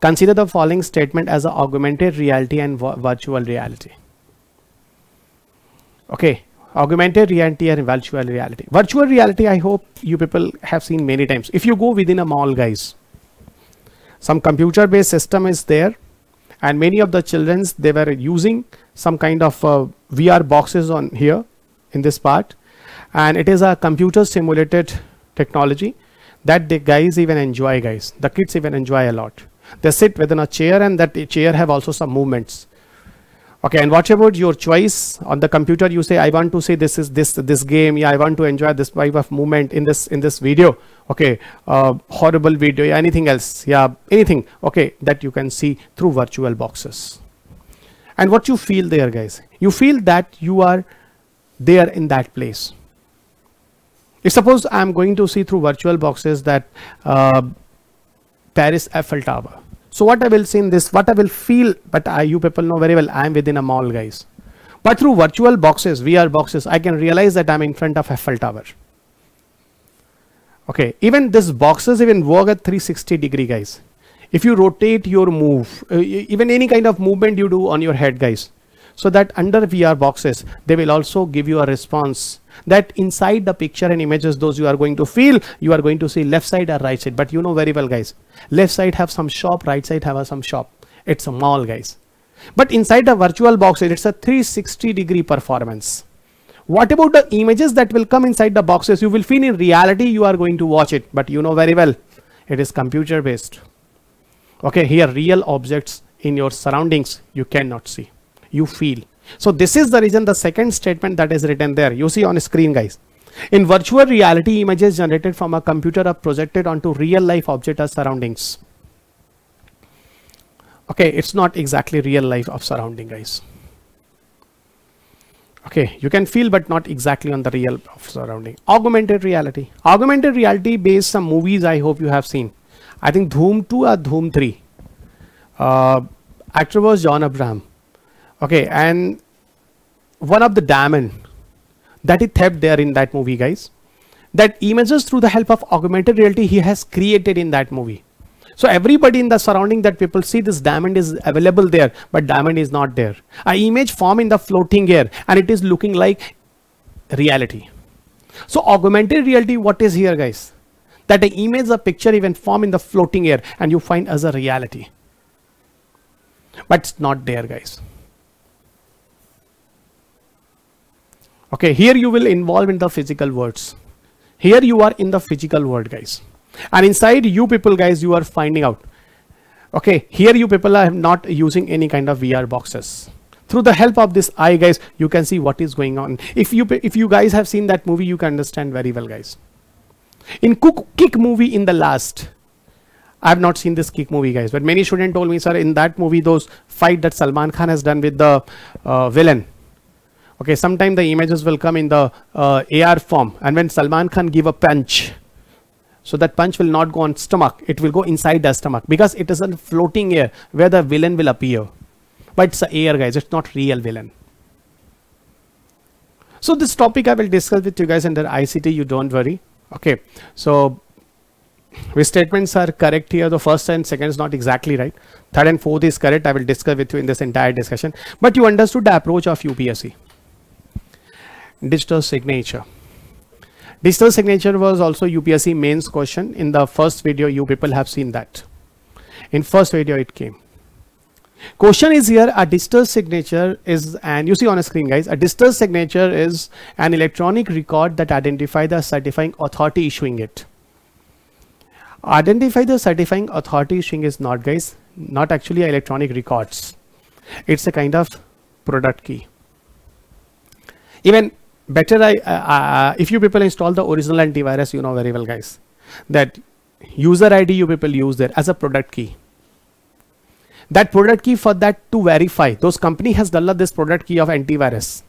consider the following statement as a augmented reality and virtual reality. Okay, augmented reality and virtual reality. Virtual reality, I hope you people have seen many times. If you go within a mall, guys, some computer based system is there, and many of the childrens, they were using some kind of VR boxes on here in this part, and it is a computer simulated technology that the guys even enjoy, guys. The kids even enjoy a lot. They sit within a chair, and that chair have also some movements. Okay, and what about your choice on the computer? You say, I want to say this is this game. Yeah, I want to enjoy this type of movement in this video. Okay, horrible video. Anything else? Yeah, anything. Okay, that you can see through virtual boxes. And what you feel there, guys? You feel that you are there in that place. If suppose I am going to see through virtual boxes that Paris Eiffel Tower. So what I will see in this, what I will feel, but you people know very well, I am within a mall, guys. But through virtual boxes, VR boxes, I can realize that I'm in front of Eiffel Tower. Okay, even this boxes even work at 360-degree, guys. If you rotate your move, even any kind of movement you do on your head, guys, so that under VR boxes, they will also give you a response that inside the picture and images, those you are going to feel, you are going to see left side or right side. But you know very well, guys, left side have some shop, right side have some shop. It's a mall, guys. But inside the virtual boxes, it's a 360-degree performance. What about the images that will come inside the boxes? You will feel in reality, you are going to watch it, but you know very well, it is computer based. Okay, here real objects in your surroundings, you cannot see, you feel. So this is the reason the second statement that is written there, you see on screen, guys. In virtual reality, images generated from a computer are projected onto real life object or surroundings. Okay, it's not exactly real life of surrounding, guys. Okay, you can feel, but not exactly on the real of surrounding. Augmented reality. Augmented reality based some movies I hope you have seen. I think Dhoom 2 or Dhoom 3. Actor was John Abraham. Okay, and one of the diamond that is theft there in that movie, guys, that images through the help of augmented reality he has created in that movie. So everybody in the surrounding that people see this diamond is available there, but diamond is not there. An image form in the floating air, and it is looking like reality. So augmented reality, what is here, guys? That the image, the picture even form in the floating air, and you find as a reality. But it's not there, guys. Okay, here you will involve in the physical words. Here you are in the physical world, guys. And inside you people, guys, you are finding out. Okay, here you people are not using any kind of VR boxes. Through the help of this eye, guys, you can see what is going on. If you guys have seen that movie, you can understand very well, guys. In Kick movie in the last, I have not seen this Kick movie, guys, but many students told me, sir, in that movie, those fight that Salman Khan has done with the villain. Okay, sometimes the images will come in the AR form, and when Salman Khan give a punch, so that punch will not go on stomach, it will go inside the stomach, because it is a floating air where the villain will appear. But it's a air, guys, it's not real villain. So this topic I will discuss with you guys under ICT, you don't worry. Okay, so which statements are correct here? The first and second is not exactly right. Third and fourth is correct. I will discuss with you in this entire discussion. But you understood the approach of UPSC. Digital signature. Digital signature was also UPSC mains question. In the first video, you people have seen that. In first video, it came. Question is here, a digital signature is, and you see on a screen, guys, a digital signature is an electronic record that identifies the certifying authority issuing it. Identify the certifying authority issuing is not, guys, not actually electronic records. It's a kind of product key. Even better, if you people install the original antivirus, you know very well, guys, that user ID you people use there as a product key. That product key, for that to verify, those company has developed this product key of antivirus.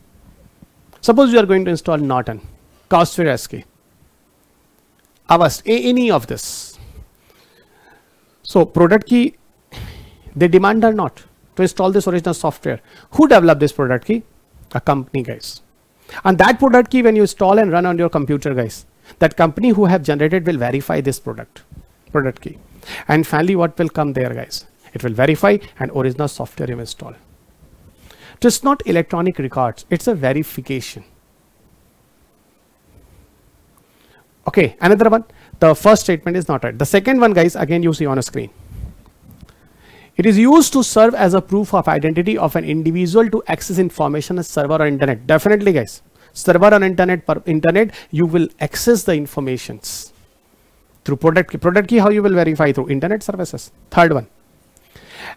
Suppose you are going to install Norton, Kaspersky, Avast, any of this. So product key, they demand or not to install this original software. Who developed this product key? A company, guys. And that product key, when you install and run on your computer, guys, that company who have generated will verify this product key. And finally, what will come there, guys? It will verify and original software you install. Just not electronic records. It's a verification. Okay, another one. The first statement is not right. The second one, guys, again you see on a screen. It is used to serve as a proof of identity of an individual to access information as server or internet. Definitely, guys. Server on internet, you will access the informations through product key. Product key, how you will verify? Through internet services. Third one.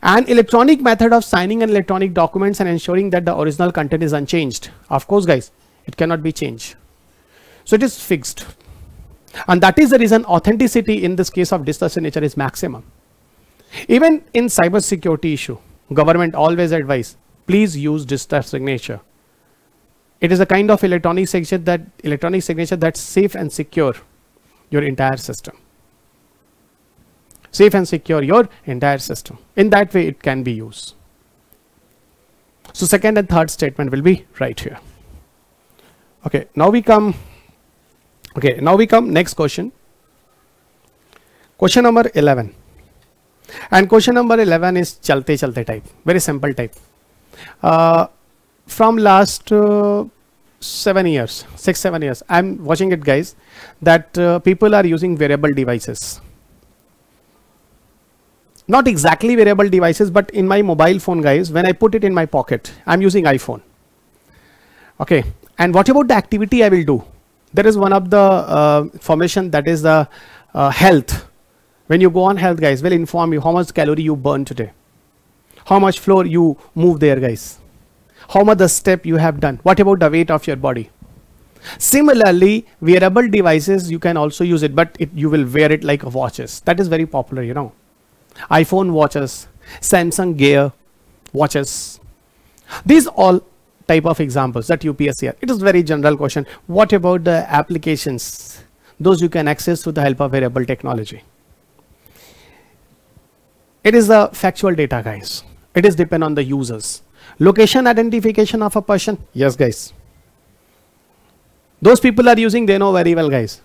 An electronic method of signing an electronic documents and ensuring that the original content is unchanged. Of course, guys, it cannot be changed. So it is fixed. And that is the reason authenticity in this case of digital signature is maximum. Even in cyber security issue, government always advise, please use digital signature. It is a kind of electronic signature that's safe and secure your entire system. Safe and secure your entire system. In that way, it can be used. So second and third statement will be right here. Okay, now we come. Okay, now we come next question. Question number 11. And question number 11 is chalte chalte type, very simple type. From last 7 years, 6-7 years, I'm watching it, guys, that people are using wearable devices. Not exactly wearable devices, but in my mobile phone, guys, when I put it in my pocket, I'm using iPhone. Okay, and what about the activity I will do? There is one of the information that is the health. When you go on health, guys, will inform you how much calorie you burn today, how much floor you move there, guys, how much the step you have done, what about the weight of your body. Similarly, wearable devices, you can also use it, but you will wear it like watches. That is very popular, you know. iPhone watches, Samsung Gear watches. These all type of examples that UPSC here. It is very general question. What about the applications? Those you can access through the help of wearable technology. It is the factual data, guys. It is depend on the users. Location identification of a person. Yes, guys. Those people are using, they know very well, guys.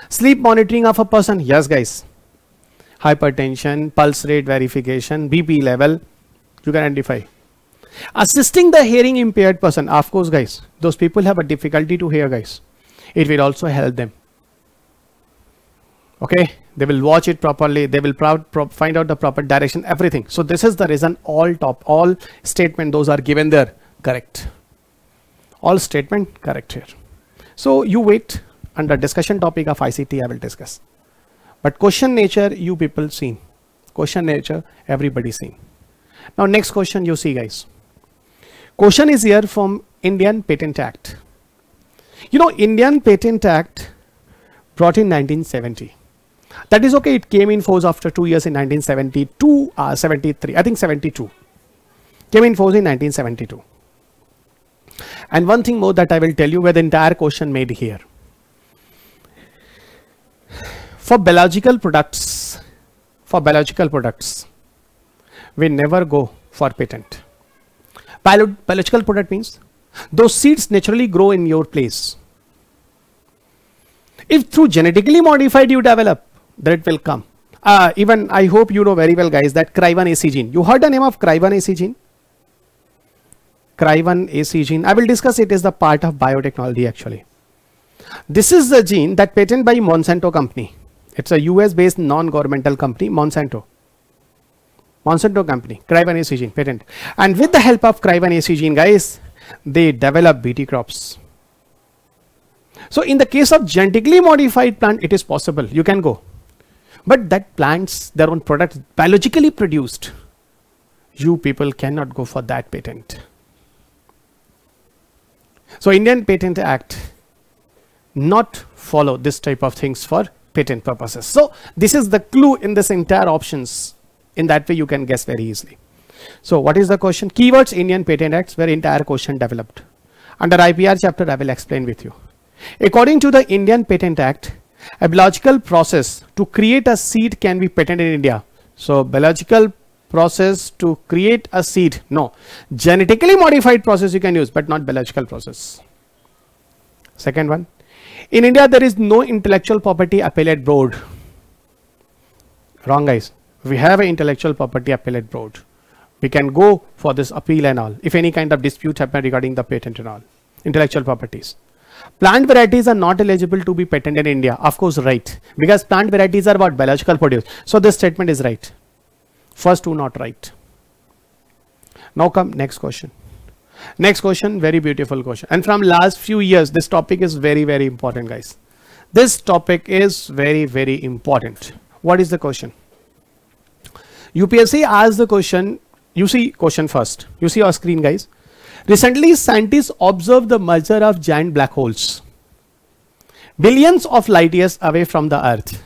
Sleep monitoring of a person. Yes, guys. Hypertension, pulse rate verification, BP level, you can identify. Assisting the hearing impaired person. Of course, guys. Those people have a difficulty to hear, guys. It will also help them. Okay, they will watch it properly, they will find out the proper direction, everything. So this is the reason all statement those are given there correct. All statement correct here. So you wait, under discussion topic of ICT I will discuss. But question nature you people seen. Question nature everybody seen. Now next question you see, guys. Question is here from Indian Patent Act. You know, Indian Patent Act brought in 1970. That is okay, it came in force after 2 years in 1972, 73, I think 72. Came in force in 1972. And one thing more that I will tell you, where the entire question made here. For biological products, we never go for patent. Biological product means those seeds naturally grow in your place. If through genetically modified you develop, then it will come. Even I hope you know very well, guys, that Cry1 AC gene. You heard the name of Cry1 AC gene? Cry1 AC gene. I will discuss it as the part of biotechnology actually. This is the gene that patented by Monsanto company. It's a US based non-governmental company, Monsanto company, Cry1 AC gene patent. And with the help of Cry1 AC gene, guys, they develop BT crops. So in the case of genetically modified plant, it is possible, you can go. But that plants their own product biologically produced, you people cannot go for that patent. So Indian Patent Act not follow this type of things for patent purposes. So this is the clue in this entire options. In that way you can guess very easily. So what is the question? Keywords Indian Patent Acts, where entire question developed. Under IPR chapter I will explain with you. According to the Indian Patent Act, a biological process to create a seed can be patented in India. So biological process to create a seed, no. Genetically modified process you can use, but not biological process. Second one, in India there is no intellectual property appellate board. Wrong, guys. We have an intellectual property appellate board. We can go for this appeal and all if any kind of dispute happen regarding the patent and all intellectual properties. Plant varieties are not eligible to be patented in India. Of course, right. Because plant varieties are what? Biological produce. So this statement is right. First two not right. Now come next question. Next question, very beautiful question. And from last few years, this topic is very, very important, guys. This topic is very, very important. What is the question? UPSC asked the question. You see question first. You see our screen, guys. Recently, scientists observed the merger of giant black holes, billions of light years away from the Earth.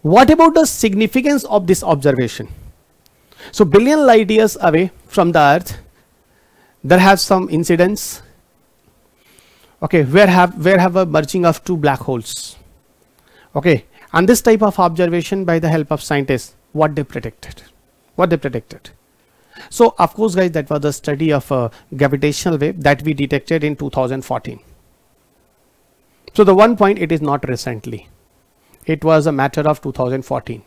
What about the significance of this observation? So, billion light years away from the Earth, there have some incidents. Okay, where have a merging of two black holes. Okay, and this type of observation by the help of scientists, what they predicted. So of course, guys, that was the study of a gravitational wave that we detected in 2014. So the one point, it is not recently. It was a matter of 2014.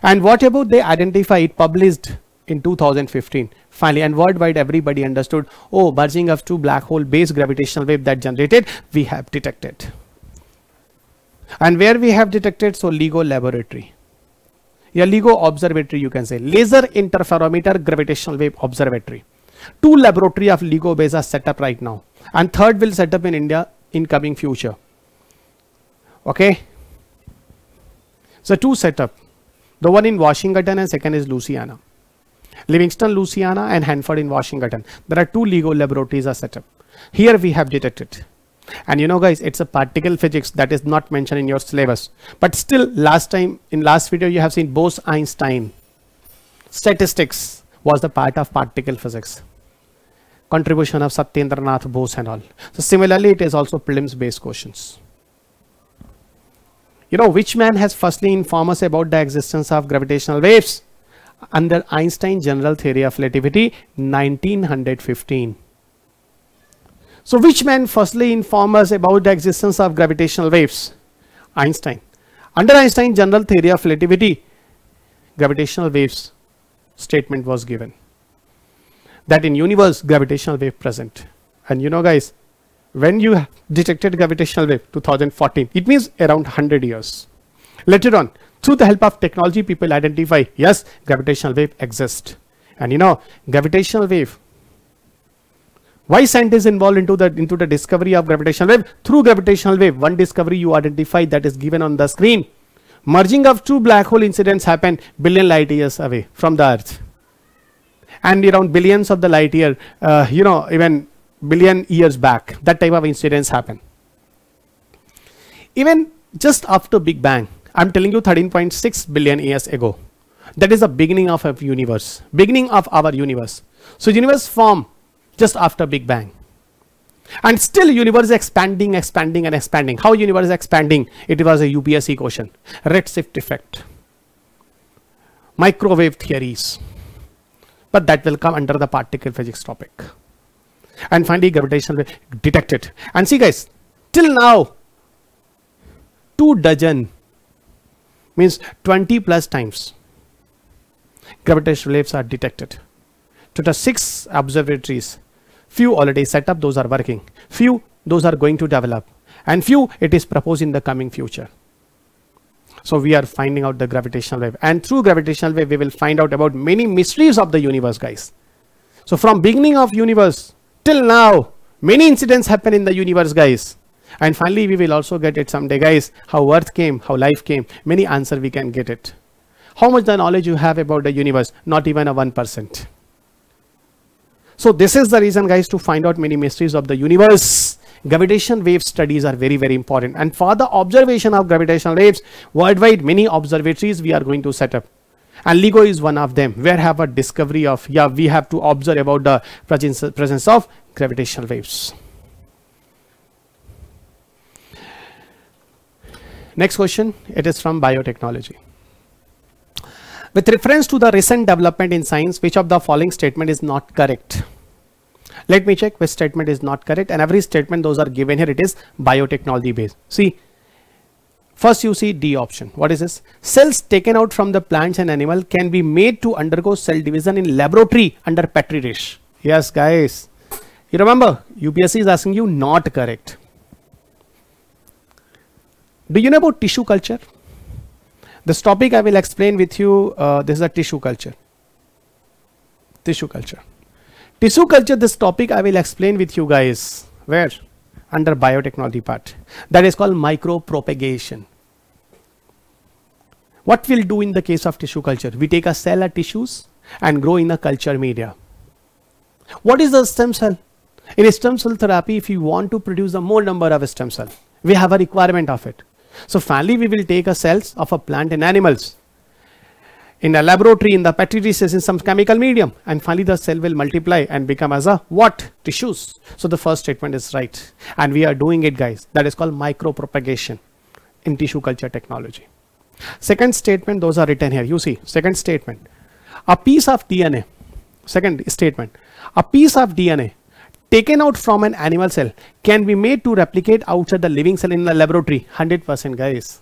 And what about they identified, published in 2015 finally, and worldwide everybody understood, oh, merging of two black hole based gravitational wave that generated, we have detected. And where we have detected? So LIGO laboratory. Yeah, LIGO observatory, you can say, laser interferometer gravitational wave observatory. Two laboratory of LIGO base are set up right now, and third will set up in India in coming future. Okay, so two set up, the one in Washington and second is Louisiana. Livingston, Louisiana and Hanford in Washington. There are two LIGO laboratories are set up. Here we have detected. And you know, guys, it's a particle physics that is not mentioned in your syllabus. But still, last time, in last video, you have seen Bose-Einstein. Statistics was the part of particle physics. Contribution of Satyendranath Bose and all. So similarly, it is also prelims based questions. You know, which man has firstly informed us about the existence of gravitational waves? Under Einstein general theory of relativity, 1915. So which man firstly informed us about the existence of gravitational waves? Einstein. Under Einstein general theory of relativity, gravitational waves statement was given that in universe gravitational wave present. And you know, guys, when you detected gravitational wave 2014, it means around 100 years. Later on, through the help of technology, people identify, yes, gravitational wave exists. And you know, gravitational wave, why scientists involved into the discovery of gravitational wave? Through gravitational wave, one discovery you identify that is given on the screen. Merging of two black hole incidents happened billion light years away from the Earth. And around billions of the light year, you know, even billion years back, that type of incidents happen. Even just after Big Bang, I'm telling you 13.6 billion years ago, that is the beginning of a universe, beginning of our universe. So universe formed just after Big Bang. And still universe is expanding. How universe is expanding? It was a UPSC question. Redshift effect, microwave theories. But that will come under the particle physics topic. And finally gravitational wave detected. And see, guys, till now 24 means 20 plus times gravitational waves are detected. To the 6 observatories, few already set up, those are working, few those are going to develop, and few it is proposed in the coming future. So we are finding out the gravitational wave, and through gravitational wave we will find out about many mysteries of the universe, guys. So from beginning of universe till now, many incidents happen in the universe, guys. And finally we will also get it someday, guys, how earth came, how life came, many answer we can get it. How much the knowledge you have about the universe? Not even a 1%. So this is the reason, guys, to find out many mysteries of the universe. Gravitation wave studies are very, very important. And for the observation of gravitational waves, worldwide many observatories we are going to set up. And LIGO is one of them, where have a discovery of, yeah, we have to observe about the presence of gravitational waves. Next question, it is from biotechnology. With reference to the recent development in science, which of the following statement is not correct? Let me check which statement is not correct, and every statement those are given here, it is biotechnology based. See, first you see D option. What is this? Cells taken out from the plants and animal can be made to undergo cell division in laboratory under Petri dish. Yes, guys. You remember, UPSC is asking you not correct. Do you know about tissue culture? This topic I will explain with you. This is a tissue culture. Tissue culture. Tissue culture, this topic I will explain with you guys. Where? Under biotechnology part. That is called micropropagation. What we'll do in the case of tissue culture? We take a cell or tissues and grow in a culture media. What is the stem cell? In a stem cell therapy, if you want to produce a more number of stem cells, we have a requirement of it. So finally, we will take a cells of a plant and animals in a laboratory, in the petri dishes, in some chemical medium, and finally the cell will multiply and become as a what? Tissues. So the first statement is right, and we are doing it, guys. That is called micropropagation in tissue culture technology. Second statement, those are written here. You see, second statement, a piece of DNA. Second statement, a piece of DNA taken out from an animal cell can be made to replicate outside the living cell in the laboratory. 100%, guys.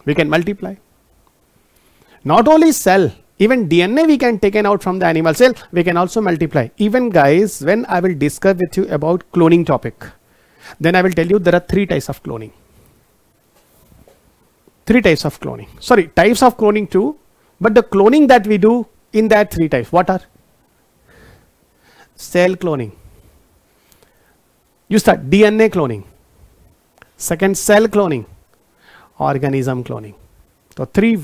We can multiply. Not only cell, even DNA we can taken out from the animal cell, we can also multiply. Even guys, when I will discuss with you about cloning topic, then I will tell you there are 3 types of cloning. 3 types of cloning. Sorry, types of cloning too, but the cloning that we do in that 3 types, what are? Cell cloning. You start DNA cloning. Second, cell cloning. Organism cloning. So 3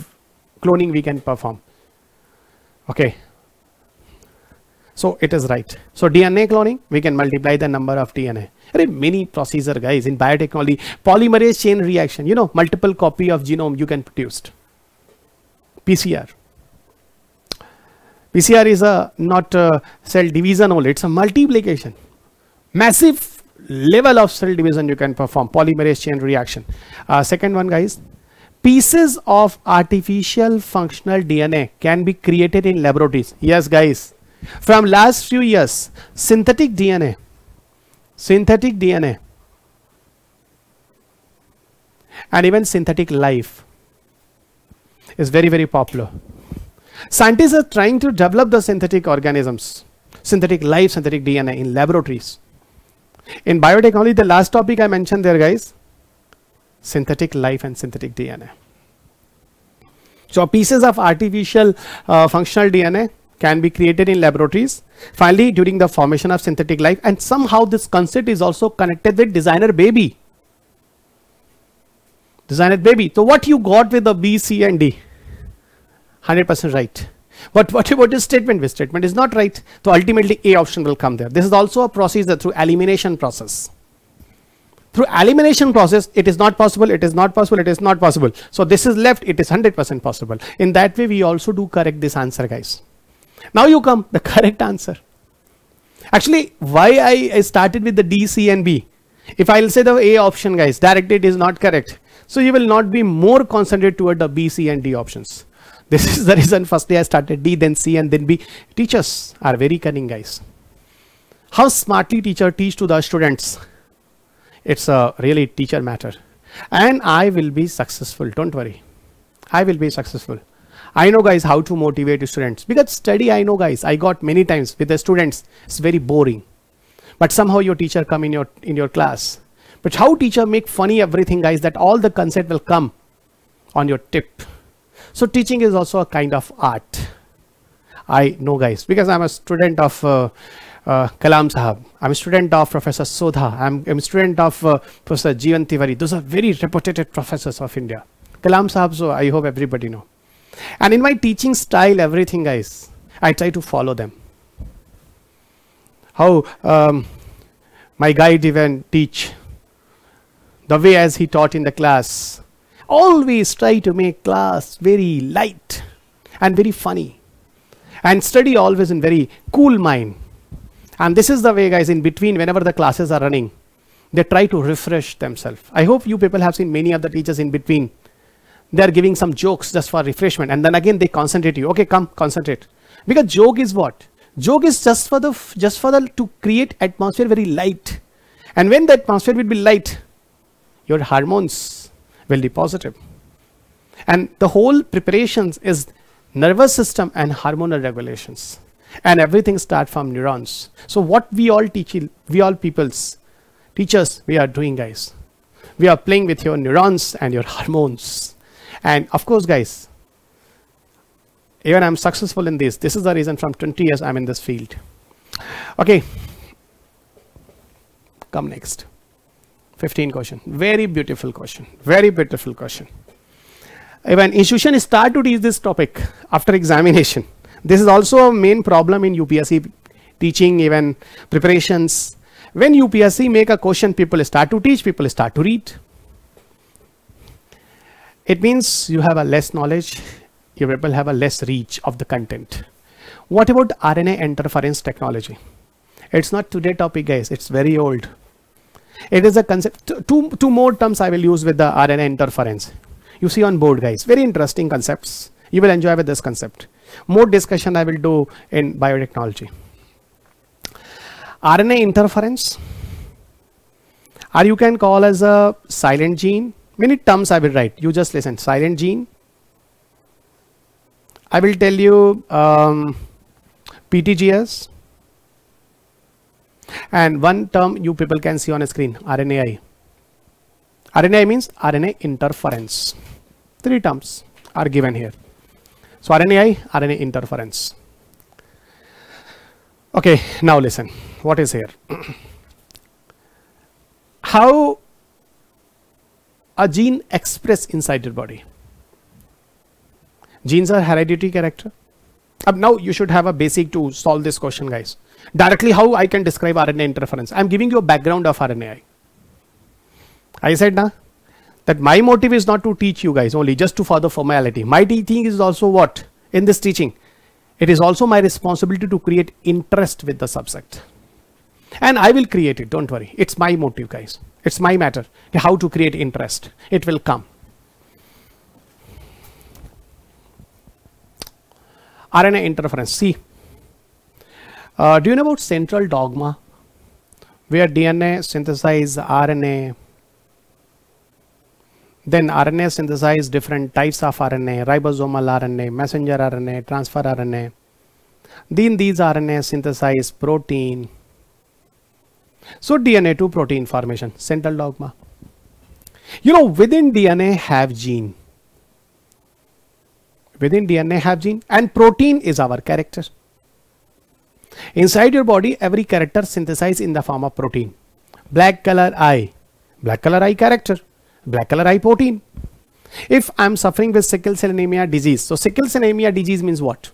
cloning we can perform. Okay. So it is right. So DNA cloning, we can multiply the number of DNA. There are many procedure, guys, in biotechnology. Polymerase chain reaction, you know, multiple copy of genome you can produce. PCR. PCR is a not a cell division only, it's a multiplication. Massive level of cell division you can perform, polymerase chain reaction. Second one, guys, pieces of artificial functional DNA can be created in laboratories. Yes, guys, from last few years, synthetic DNA and even synthetic life is very, very popular. Scientists are trying to develop the synthetic organisms, synthetic life, synthetic DNA in laboratories. In biotechnology, the last topic I mentioned there, guys, synthetic life and synthetic DNA. So pieces of artificial functional DNA can be created in laboratories. Finally, during the formation of synthetic life, and somehow this concept is also connected with designer baby. Designer baby. So what you got with the B, C and D? 100% right. But what about this statement? This statement is not right. So ultimately A option will come there. This is also a procedure through elimination process. Through elimination process, it is not possible, it is not possible, it is not possible. So this is left, it is 100% possible. In that way, we also do correct this answer, guys. Now you come, the correct answer. Actually, why I started with the D, C and B? If I'll say the A option, guys, directly it is not correct. So you will not be more concentrated toward the B, C and D options. This is the reason firstly I started D, then C and then B. Teachers are very cunning, guys. How smartly teacher teach to the students. It's a really teacher matter. And I will be successful. Don't worry. I will be successful. I know, guys, how to motivate students. Because study, I know, guys, I got many times with the students. It's very boring. But somehow your teacher come in your class. But how teacher make funny everything, guys, that all the concept will come on your tip. So teaching is also a kind of art. I know, guys, because I'm a student of Kalam Sahab. I'm a student of Professor Sodha. I'm a student of Professor Jeevan Tiwari. Those are very reputed professors of India. Kalam Sahab, so I hope everybody know. And in my teaching style, everything, guys, I try to follow them. How my guide even teach, the way as he taught in the class. Always try to make class very light and very funny. And study always in very cool mind. And this is the way, guys, in between, whenever the classes are running, they try to refresh themselves. I hope you people have seen many of the teachers in between. They are giving some jokes just for refreshment. And then again, they concentrate you. Okay, come, concentrate. Because joke is what? Joke is just for to create atmosphere very light. And when the atmosphere will be light, your hormones will be positive. And the whole preparations is nervous system and hormonal regulations. And everything starts from neurons. So what we all teach, we all peoples teachers, we are doing, guys. We are playing with your neurons and your hormones. And of course, guys, even I'm successful in this. This is the reason from 20 years I'm in this field. Okay. Come next. 15 question. Very beautiful question. Very beautiful question. When institution start to teach this topic after examination, this is also a main problem in UPSC teaching, even preparations. When UPSC make a question, people start to teach, people start to read. It means you have a less knowledge, your people have a less reach of the content. What about RNA interference technology? It's not today topic, guys. It's very old. It is a concept. Two more terms I will use with the RNA interference. You see on board, guys. Very interesting concepts. You will enjoy with this concept. More discussion I will do in biotechnology. RNA interference, or you can call as a silent gene. Many terms I will write. You just listen. Silent gene. I will tell you PTGS. And one term you people can see on a screen, RNAi. RNAi means RNA interference. 3 terms are given here. So RNAi, RNA interference. Okay, now listen. What is here? How a gene express inside your body? Genes are hereditary character. Now you should have a basic to solve this question, guys. Directly how I can describe RNA interference. I am giving you a background of RNAi. I said na, that my motive is not to teach you guys only just to for the formality. My teaching is also what? In this teaching, it is also my responsibility to create interest with the subject. And I will create it, don't worry. It's my motive, guys. It's my matter. How to create interest. It will come. RNA interference. See. Do you know about central dogma? Where DNA synthesize RNA. Then RNA synthesize different types of RNA, ribosomal RNA, messenger RNA, transfer RNA. Then these RNA synthesize protein. So DNA to protein formation, central dogma. You know, within DNA have gene. Within DNA have gene, and protein is our character. Inside your body, every character synthesized in the form of protein. Black color eye character. Black color eye protein. If I am suffering with sickle cell anemia disease, so sickle cell anemia disease means what?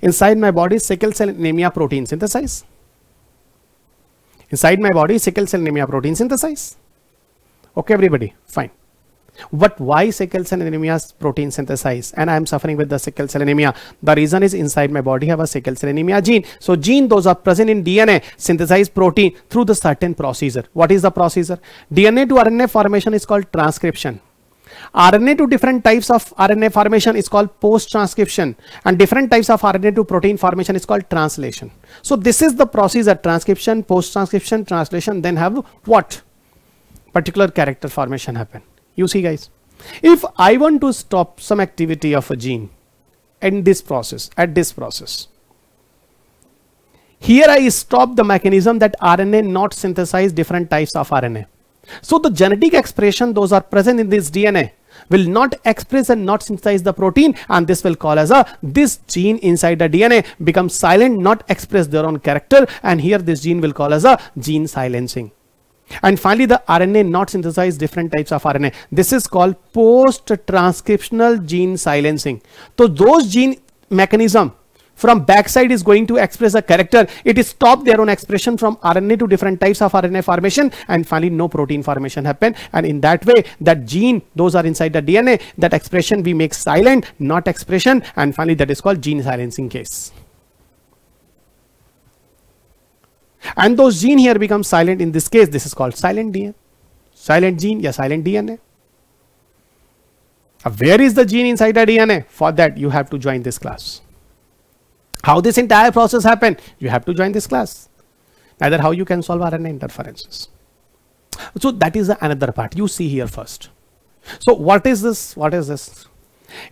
Inside my body, sickle cell anemia protein synthesize. Inside my body, sickle cell anemia protein synthesize. Okay, everybody, fine. But why sickle cell anemia protein synthesize and I am suffering with the sickle cell anemia? The reason is inside my body have a sickle cell anemia gene. So gene, those are present in DNA, synthesize protein through the certain procedure. What is the procedure? DNA to RNA formation is called transcription. RNA to different types of RNA formation is called post-transcription, and different types of RNA to protein formation is called translation. So this is the procedure: transcription, post-transcription, translation, then have what? Particular character formation happen. You see, guys, if I want to stop some activity of a gene in this process, here I stop the mechanism that RNA not synthesize different types of RNA. So the genetic expression, those are present in this DNA, will not express and not synthesize the protein, and this will call as this gene inside the DNA becomes silent, not express their own character, and here this gene will call as a gene silencing. And finally, the RNA not synthesize different types of RNA. This is called post-transcriptional gene silencing. So those gene mechanism from backside is going to express a character. It is stop their own expression from RNA to different types of RNA formation, and finally no protein formation happen. And in that way, that gene, those are inside the DNA, that expression we make silent, not expression, and finally that is called gene silencing case. And those gene here become silent. In this case, this is called silent DNA. Silent gene, yeah, silent DNA. Where is the gene inside the DNA? For that, you have to join this class. How this entire process happen? You have to join this class. Either how you can solve RNA interferences. So that is another part. You see here first. So what is this? What is this?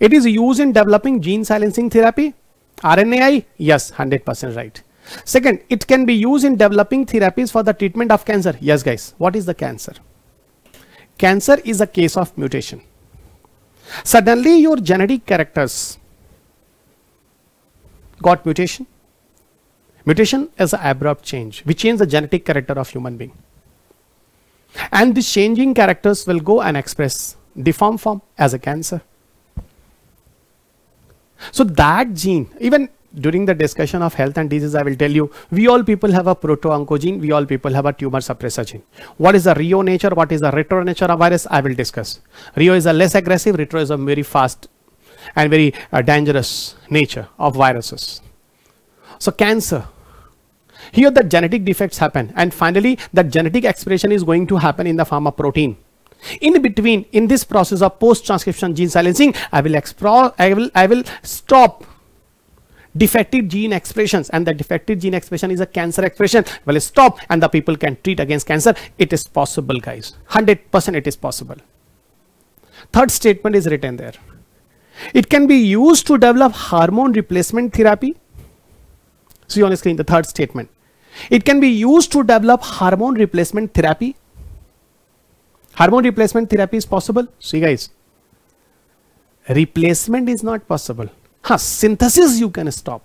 It is used in developing gene silencing therapy. RNAi, yes, 100% right. Second, it can be used in developing therapies for the treatment of cancer. Yes, guys, what is the cancer? Cancer is a case of mutation. Suddenly your genetic characters got mutation. Mutation is an abrupt change. We change the genetic character of human being. And these changing characters will go and express deformed form as a cancer. So that gene, even during the discussion of health and disease, I will tell you, we all people have a proto-oncogene, we all people have a tumor suppressor gene. What is the Rio nature, what is the retro nature of virus, I will discuss. Rio is a less aggressive, retro is a very fast and very dangerous nature of viruses. So cancer, here the genetic defects happen, and finally that genetic expression is going to happen in the form of protein. In between, in this process of post-transcription gene silencing, I will stop defective gene expressions, and the defective gene expression is a cancer expression. Will stop, and the people can treat against cancer. It is possible, guys. 100% it is possible. Third statement is written there. It can be used to develop hormone replacement therapy. See on the screen the third statement. It can be used to develop hormone replacement therapy. Hormone replacement therapy is possible. See guys, replacement is not possible. Synthesis you can stop,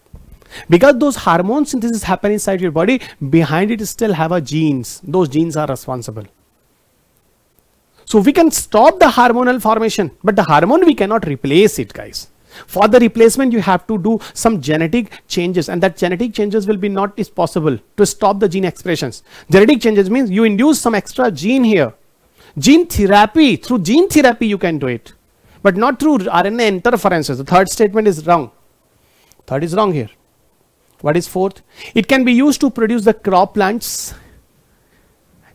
because those hormone synthesis happen inside your body. Behind it still have a genes. Those genes are responsible. So we can stop the hormonal formation, but the hormone we cannot replace it, guys. For the replacement you have to do some genetic changes, and that genetic changes will be not is possible to stop the gene expressions. Genetic changes means you induce some extra gene here. Gene therapy, through gene therapy you can do it, but not through RNA interferences. The third statement is wrong. Third is wrong here. What is fourth? It can be used to produce the crop plants.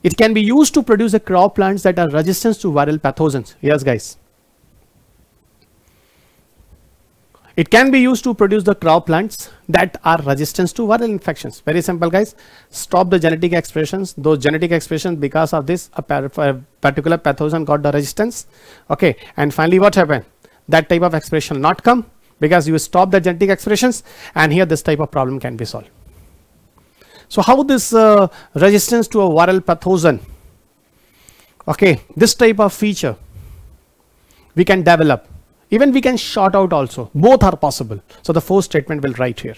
It can be used to produce the crop plants that are resistant to viral pathogens. Yes, guys. It can be used to produce the crop plants that are resistant to viral infections. Very simple, guys. Stop the genetic expressions. Those genetic expressions, because of this, a particular pathogen got the resistance. Okay. And finally, what happened? That type of expression will not come, because you stop the genetic expressions, and here this type of problem can be solved. So how this resistance to a viral pathogen, okay, this type of feature we can develop. Even we can short out also. Both are possible. So the fourth statement will write here.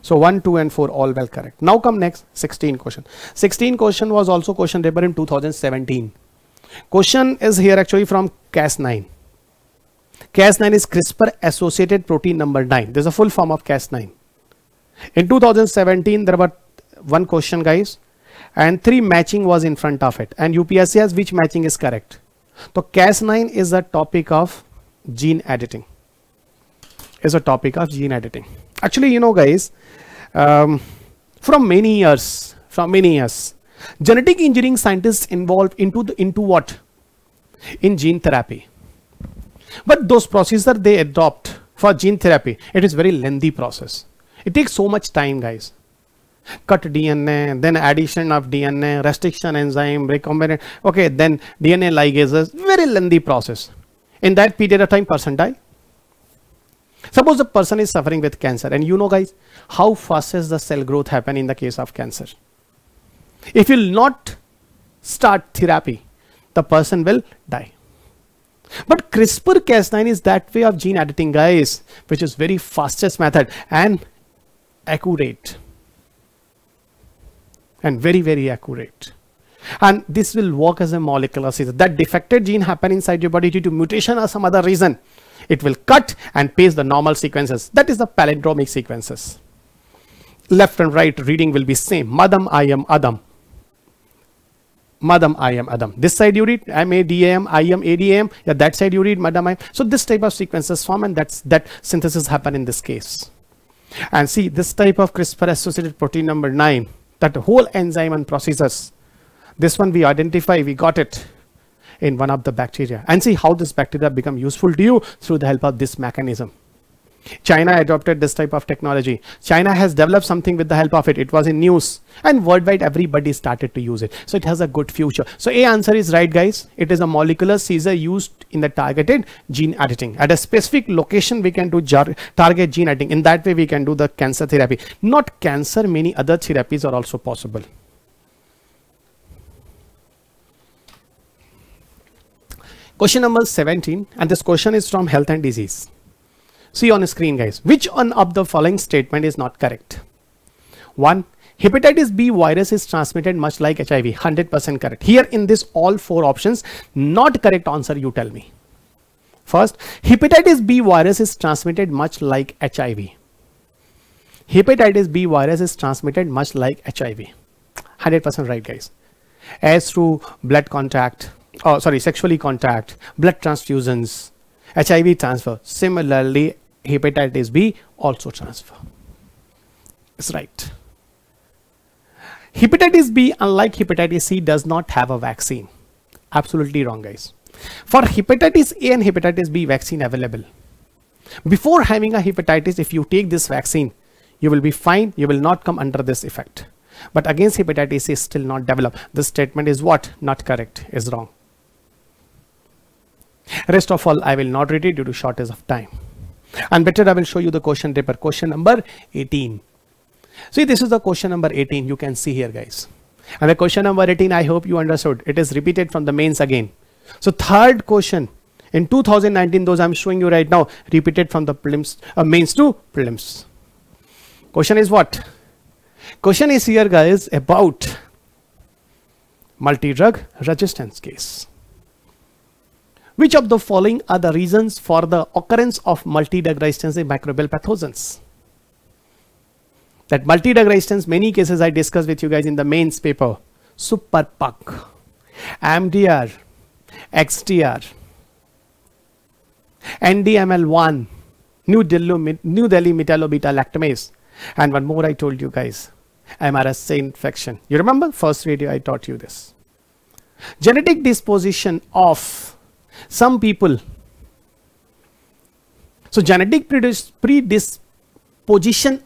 So 1, 2 and 4 all well correct. Now come next 16 question. 16 question was also question paper in 2017. Question is here actually from Cas9. Cas9 is CRISPR associated protein number 9. There's a full form of Cas9. In 2017 there were one question, guys, and 3 matching was in front of it, and UPSC has which matching is correct. So Cas9 is the topic of gene editing. Is a topic of gene editing. Actually, you know, guys, from many years, genetic engineering scientists involved into what? In gene therapy. But those procedures they adopt for gene therapy, it is very lengthy process. It takes so much time, guys. Cut DNA, then addition of DNA, restriction enzyme, recombinant, okay, then DNA ligases, very lengthy process. In that period of time, person die. Suppose the person is suffering with cancer, and you know, guys, how fast does the cell growth happen in the case of cancer? If you will not start therapy, the person will die. But CRISPR-Cas9 is that way of gene editing, guys, which is very fastest method and accurate. And very, very accurate. And this will work as a molecular scissors. That defected gene happen inside your body due to mutation or some other reason. It will cut and paste the normal sequences. That is the palindromic sequences. Left and right reading will be same. Madam, I am Adam. Madam, I am Adam. This side you read M-A-D-A-M, I am A-D-A-M. Yeah, that side you read Madam, I am. So this type of sequences form, and that synthesis happen in this case. And see, this type of CRISPR associated protein number 9, that whole enzyme and processes. This one we identify, we got it in one of the bacteria, and see how this bacteria become useful to you through the help of this mechanism. China adopted this type of technology. China has developed something with the help of it. It was in news, and worldwide everybody started to use it. So it has a good future. So A answer is right, guys. It is a molecular seizure used in the targeted gene editing. At a specific location, we can do target gene editing. In that way, we can do the cancer therapy. Not cancer, many other therapies are also possible. Question number 17, and this question is from Health and Disease. See on the screen, guys. Which one of the following statement is not correct? 1. Hepatitis B virus is transmitted much like HIV. 100% correct. Here in this all 4 options, not correct answer, you tell me. First, hepatitis B virus is transmitted much like HIV. Hepatitis B virus is transmitted much like HIV. 100% right, guys. As through blood contact, sexually contact, blood transfusions, HIV transfer. Similarly, hepatitis B also transfer. It's right. Hepatitis B, unlike hepatitis C, does not have a vaccine. Absolutely wrong, guys. For hepatitis A and hepatitis B, vaccine available. Before having a hepatitis, if you take this vaccine, you will be fine. You will not come under this effect. But against hepatitis A, still not developed. This statement is what? Not correct. Is wrong. Rest of all, I will not read it due to shortage of time. And better, I will show you the question paper. Question number 18. See, this is the question number 18. You can see here, guys. And the question number 18, I hope you understood. It is repeated from the mains again. So third question in 2019, those I'm showing you right now, repeated from the prelims, mains to prelims. Question is what? Question is here, guys, about multi-drug resistance case. Which of the following are the reasons for the occurrence of multi-drug resistance in microbial pathogens? That multi-drug resistance, many cases I discussed with you guys in the mains paper. Super PUC, MDR, XDR, NDML1, New Delhi metallo-beta-lactamase, and one more I told you guys, MRSA infection. You remember first video I taught you this. Genetic disposition of some people. So genetic predisposition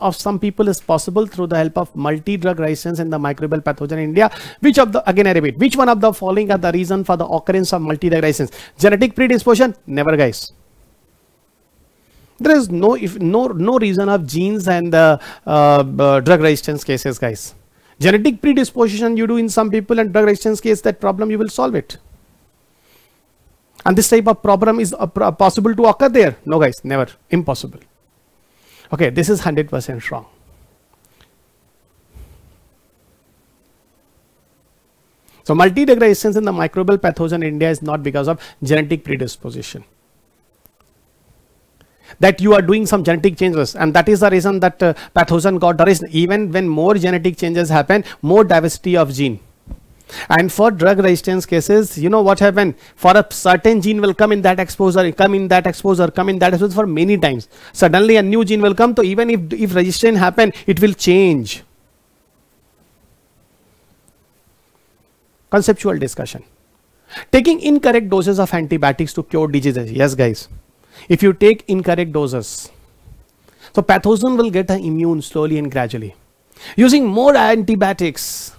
of some people is possible through the help of multi-drug resistance in the microbial pathogen in India. Which of the, again I repeat, which one of the following are the reason for the occurrence of multi-drug resistance? Genetic predisposition? Never, guys. There is no reason of genes and drug resistance cases, guys. Genetic predisposition you do in some people, and drug resistance case, that problem you will solve it. And this type of problem is possible to occur there? No, guys, never. Impossible. Okay, this is 100% wrong. So multi-drug resistance in the microbial pathogen in India is not because of genetic predisposition. That you are doing some genetic changes, and that is the reason that pathogen got resistant. Even when more genetic changes happen, more diversity of gene. And for drug resistance cases, you know what happened? For a certain gene will come in that exposure, come in that exposure, come in that exposure for many times. Suddenly a new gene will come, so even if resistance happen, it will change. Conceptual discussion. Taking incorrect doses of antibiotics to cure diseases. Yes, guys. If you take incorrect doses, so pathogen will get immune slowly and gradually. Using more antibiotics.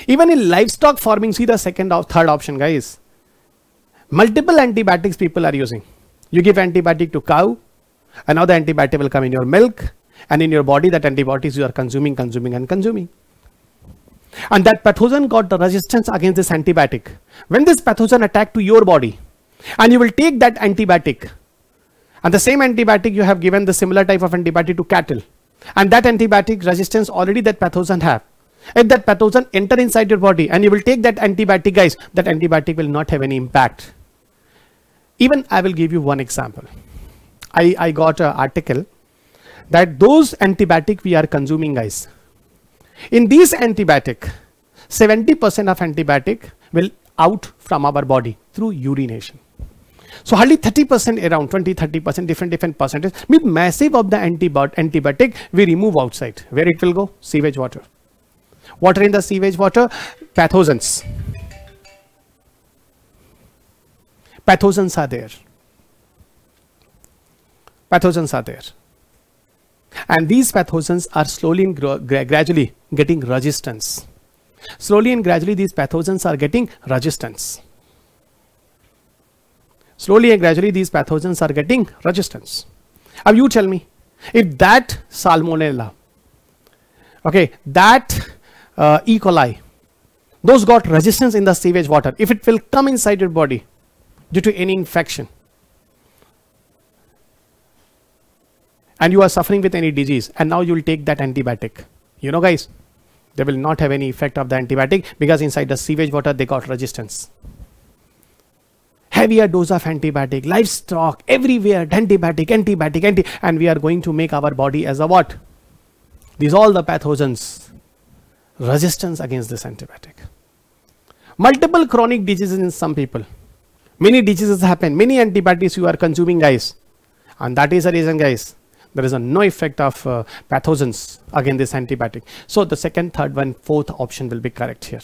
Even in livestock farming, see the second or third option, guys. Multiple antibiotics people are using. You give antibiotic to cow, another antibiotic will come in your milk, and in your body that antibiotics you are consuming. And that pathogen got the resistance against this antibiotic. When this pathogen attack to your body, and you will take that antibiotic, and the same antibiotic you have given the similar type of antibiotic to cattle, and that antibiotic resistance already that pathogen have. If that pathogen enter inside your body and you will take that antibiotic, guys, that antibiotic will not have any impact. Even I will give you one example. I got an article that those antibiotic we are consuming, guys, in these antibiotic, 70% of antibiotic will out from our body through urination. So hardly 30%, around 20-30%, different percentage, means massive of the antibiotic we remove outside. Where it will go? Sewage water. Water in the sewage water, pathogens. Pathogens are there. Pathogens are there. And these pathogens are slowly and gradually getting resistance. Slowly and gradually these pathogens are getting resistance. Slowly and gradually these pathogens are getting resistance. Now you tell me, if that Salmonella, okay, that E. coli, those got resistance in the sewage water, if it will come inside your body due to any infection, and you are suffering with any disease, and now you will take that antibiotic, you know guys, they will not have any effect of the antibiotic because inside the sewage water they got resistance. Heavier dose of antibiotic, livestock, everywhere, antibiotic, and we are going to make our body as a what? These all the pathogens, resistance against this antibiotic. Multiple chronic diseases in some people. Many diseases happen, many antibiotics you are consuming guys. And that is the reason guys, there is no effect of pathogens against this antibiotic. So the second, third one, fourth option will be correct here.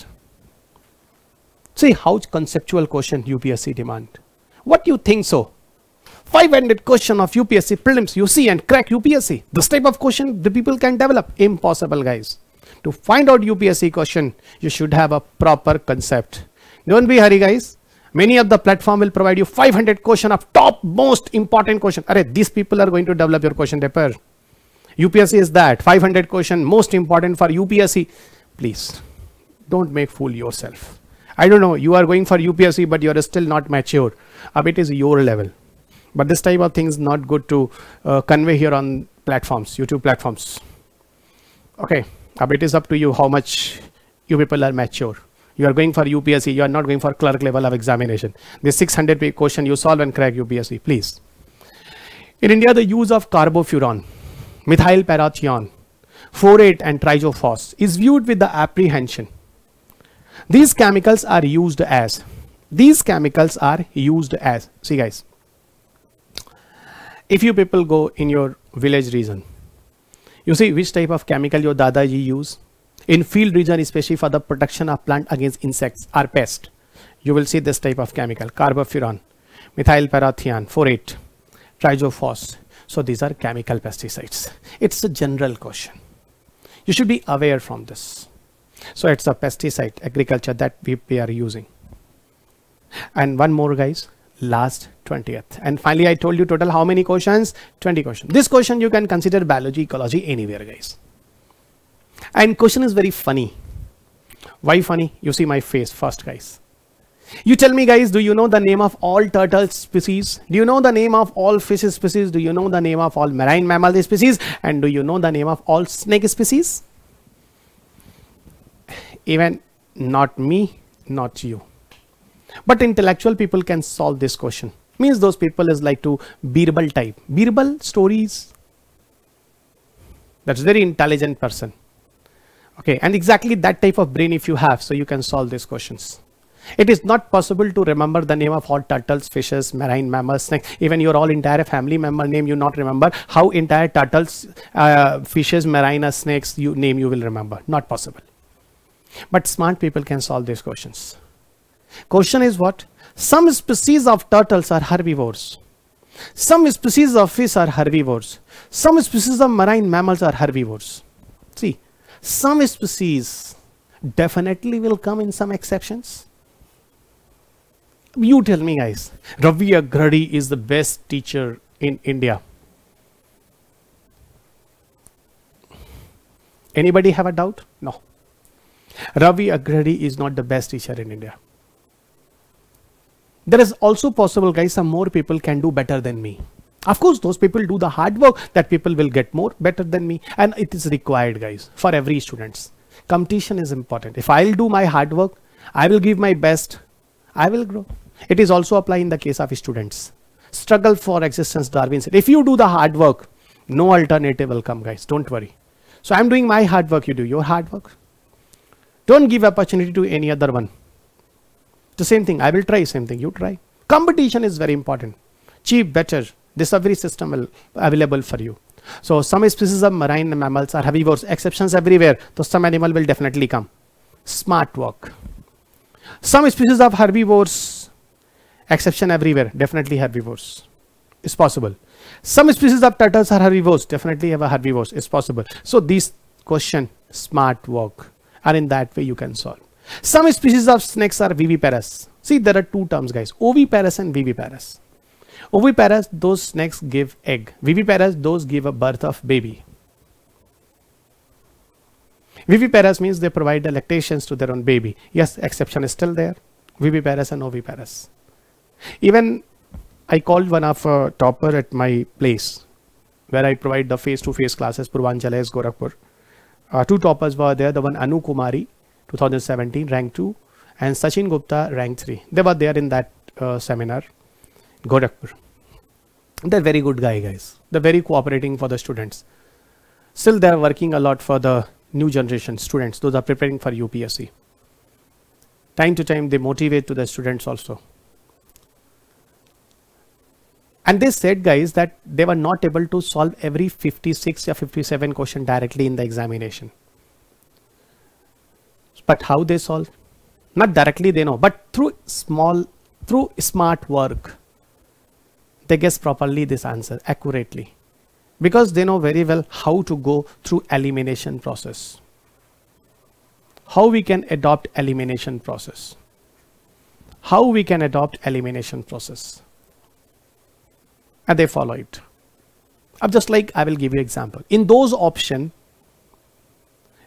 See how conceptual question UPSC demand. What do you think so? 500 question of UPSC prelims you see and crack UPSC. This type of question the people can develop. Impossible guys. To find out UPSC question, you should have a proper concept. Don't be hurry guys. Many of the platform will provide you 500 question of top most important question. Arey, these people are going to develop your question paper. UPSC is that 500 question most important for UPSC. Please don't make fool yourself. I don't know, you are going for UPSC but you are still not mature. It is your level. But this type of thing is not good to convey here on platforms, YouTube platforms. Okay, it is up to you how much you people are mature. You are going for UPSC, you are not going for clerk level of examination. This 600 page question you solve and crack UPSC, please. In India, the use of carbofuran, methyl parathion, phorate and trizophos is viewed with the apprehension. These chemicals are used as, see guys, if you people go in your village region, you see which type of chemical your Dadaji use. In field region, especially for the protection of plant against insects or pest, you will see this type of chemical, carbofuran, methyl parathion, phorate, trizophos. So these are chemical pesticides. It's a general question. You should be aware from this. So it's a pesticide, agriculture that we are using. And one more guys, last 20th. And finally, I told you total how many questions? 20 questions. This question you can consider biology, ecology, anywhere guys. And question is very funny. Why funny? You see my face first guys. You tell me guys, do you know the name of all turtle species? Do you know the name of all fish species? Do you know the name of all marine mammal species? And do you know the name of all snake species? Even not me, not you. But intellectual people can solve this question. Means those people is like to Birbal type. Birbal stories. That's very intelligent person. Okay, and exactly that type of brain if you have, so you can solve these questions. It is not possible to remember the name of all turtles, fishes, marine mammals, snakes. Even your all entire family member name you not remember. How entire turtles, fishes, marine, snakes name you will remember. Not possible. But smart people can solve these questions. Question is what? Some species of turtles are herbivores. Some species of fish are herbivores. Some species of marine mammals are herbivores. See, some species definitely will come in some exceptions. You tell me guys, Ravi Agradi is the best teacher in India. Anybody have a doubt? No. Ravi Agradi is not the best teacher in India. There is also possible guys, some more people can do better than me. Of course, those people do the hard work, that people will get more better than me. And it is required guys for every students. Competition is important. If I'll do my hard work, I will give my best, I will grow. It is also apply in the case of students. Struggle for existence, Darwin said. If you do the hard work, no alternative will come guys. Don't worry. So I'm doing my hard work, you do your hard work. Don't give opportunity to any other one. The same thing, I will try, same thing, you try. Competition is very important. Cheap, better. This every system will available for you. So some species of marine mammals are herbivores, exceptions everywhere. So some animal will definitely come. Smart work. Some species of herbivores, exception everywhere, definitely herbivores. It's possible. Some species of turtles are herbivores. Definitely have a herbivores. It's possible. So these question smart work, and in that way you can solve. Some species of snakes are viviparous. See, there are two terms, guys: oviparous and viviparous. Oviparous, those snakes give egg. Viviparous, those give a birth of baby. Viviparous means they provide the lactations to their own baby. Yes, exception is still there. Viviparous and oviparous. Even I called one of a topper at my place where I provide the face-to-face classes, Purvanchal IAS Gorakhpur. Two toppers were there. The one Anu Kumari, 2017, rank 2, and Sachin Gupta, rank 3. They were there in that seminar, Gorakhpur. They're very good guys. They're very cooperating for the students. Still, they're working a lot for the new generation students. Those are preparing for UPSC. Time to time, they motivate to the students also. And they said, guys, that they were not able to solve every 56 or 57 question directly in the examination. But how they solve? Not directly, they know, but through smart work, they guess properly this answer accurately, because they know very well how to go through elimination process. How we can adopt elimination process. How we can adopt elimination process. And they follow it. Just like I will give you example. In those option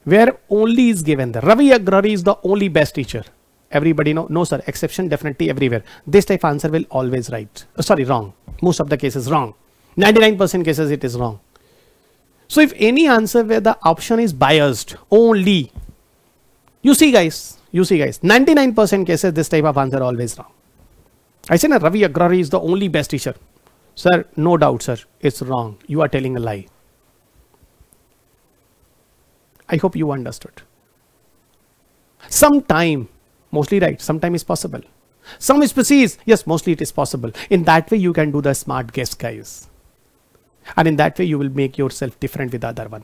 where only is given, the Ravi Agrari is the only best teacher. Everybody know? No sir, exception definitely everywhere. This type answer will always right. Wrong. Most of the cases wrong. 99% cases it is wrong. So if any answer where the option is biased only, you see guys, 99% cases this type of answer always wrong. I say Ravi Agrari is the only best teacher. Sir, no doubt, sir, it's wrong. You are telling a lie. I hope you understood. Sometime, mostly right, sometime is possible. Some species, yes, mostly it is possible. In that way, you can do the smart guess, guys. And in that way, you will make yourself different with the other one.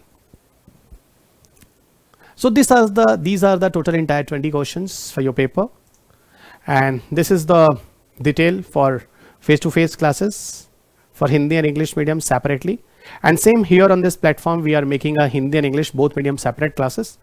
So these are the total entire 20 questions for your paper. And this is the detail for face-to-face classes for Hindi and English medium separately. And same here on this platform, we are making a Hindi and English both medium separate classes,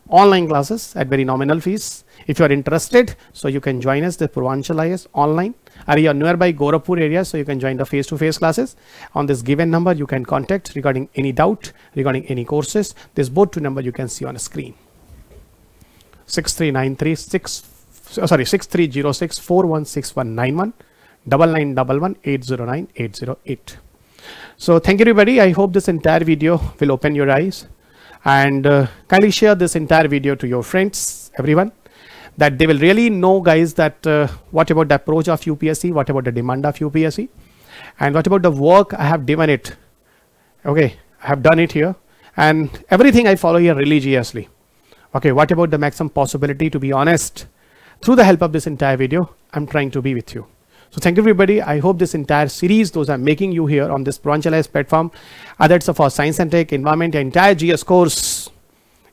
online classes at very nominal fees. If you are interested, so you can join us the Purvanchal IAS online, or you are nearby Gorakhpur area, so you can join the face-to-face classes. On this given number, you can contact regarding any doubt, regarding any courses. This both two number you can see on the screen. 6306 416191 9911809808. So thank you everybody. I hope this entire video will open your eyes, and kindly share this entire video to your friends, everyone, that they will really know, guys, that what about the approach of UPSC, what about the demand of UPSC, and what about the work I have given it. Okay, I have done it here, and everything I follow here religiously. Okay, what about the maximum possibility to be honest? Through the help of this entire video, I'm trying to be with you. So thank you everybody. I hope this entire series, those are making you here on this Purvanchal IAS platform, others of our science and tech, environment, entire GS course,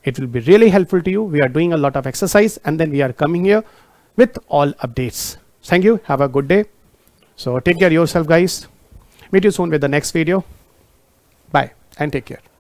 it will be really helpful to you. We are doing a lot of exercise, and then we are coming here with all updates. Thank you. Have a good day. So take care of yourself, guys. Meet you soon with the next video. Bye and take care.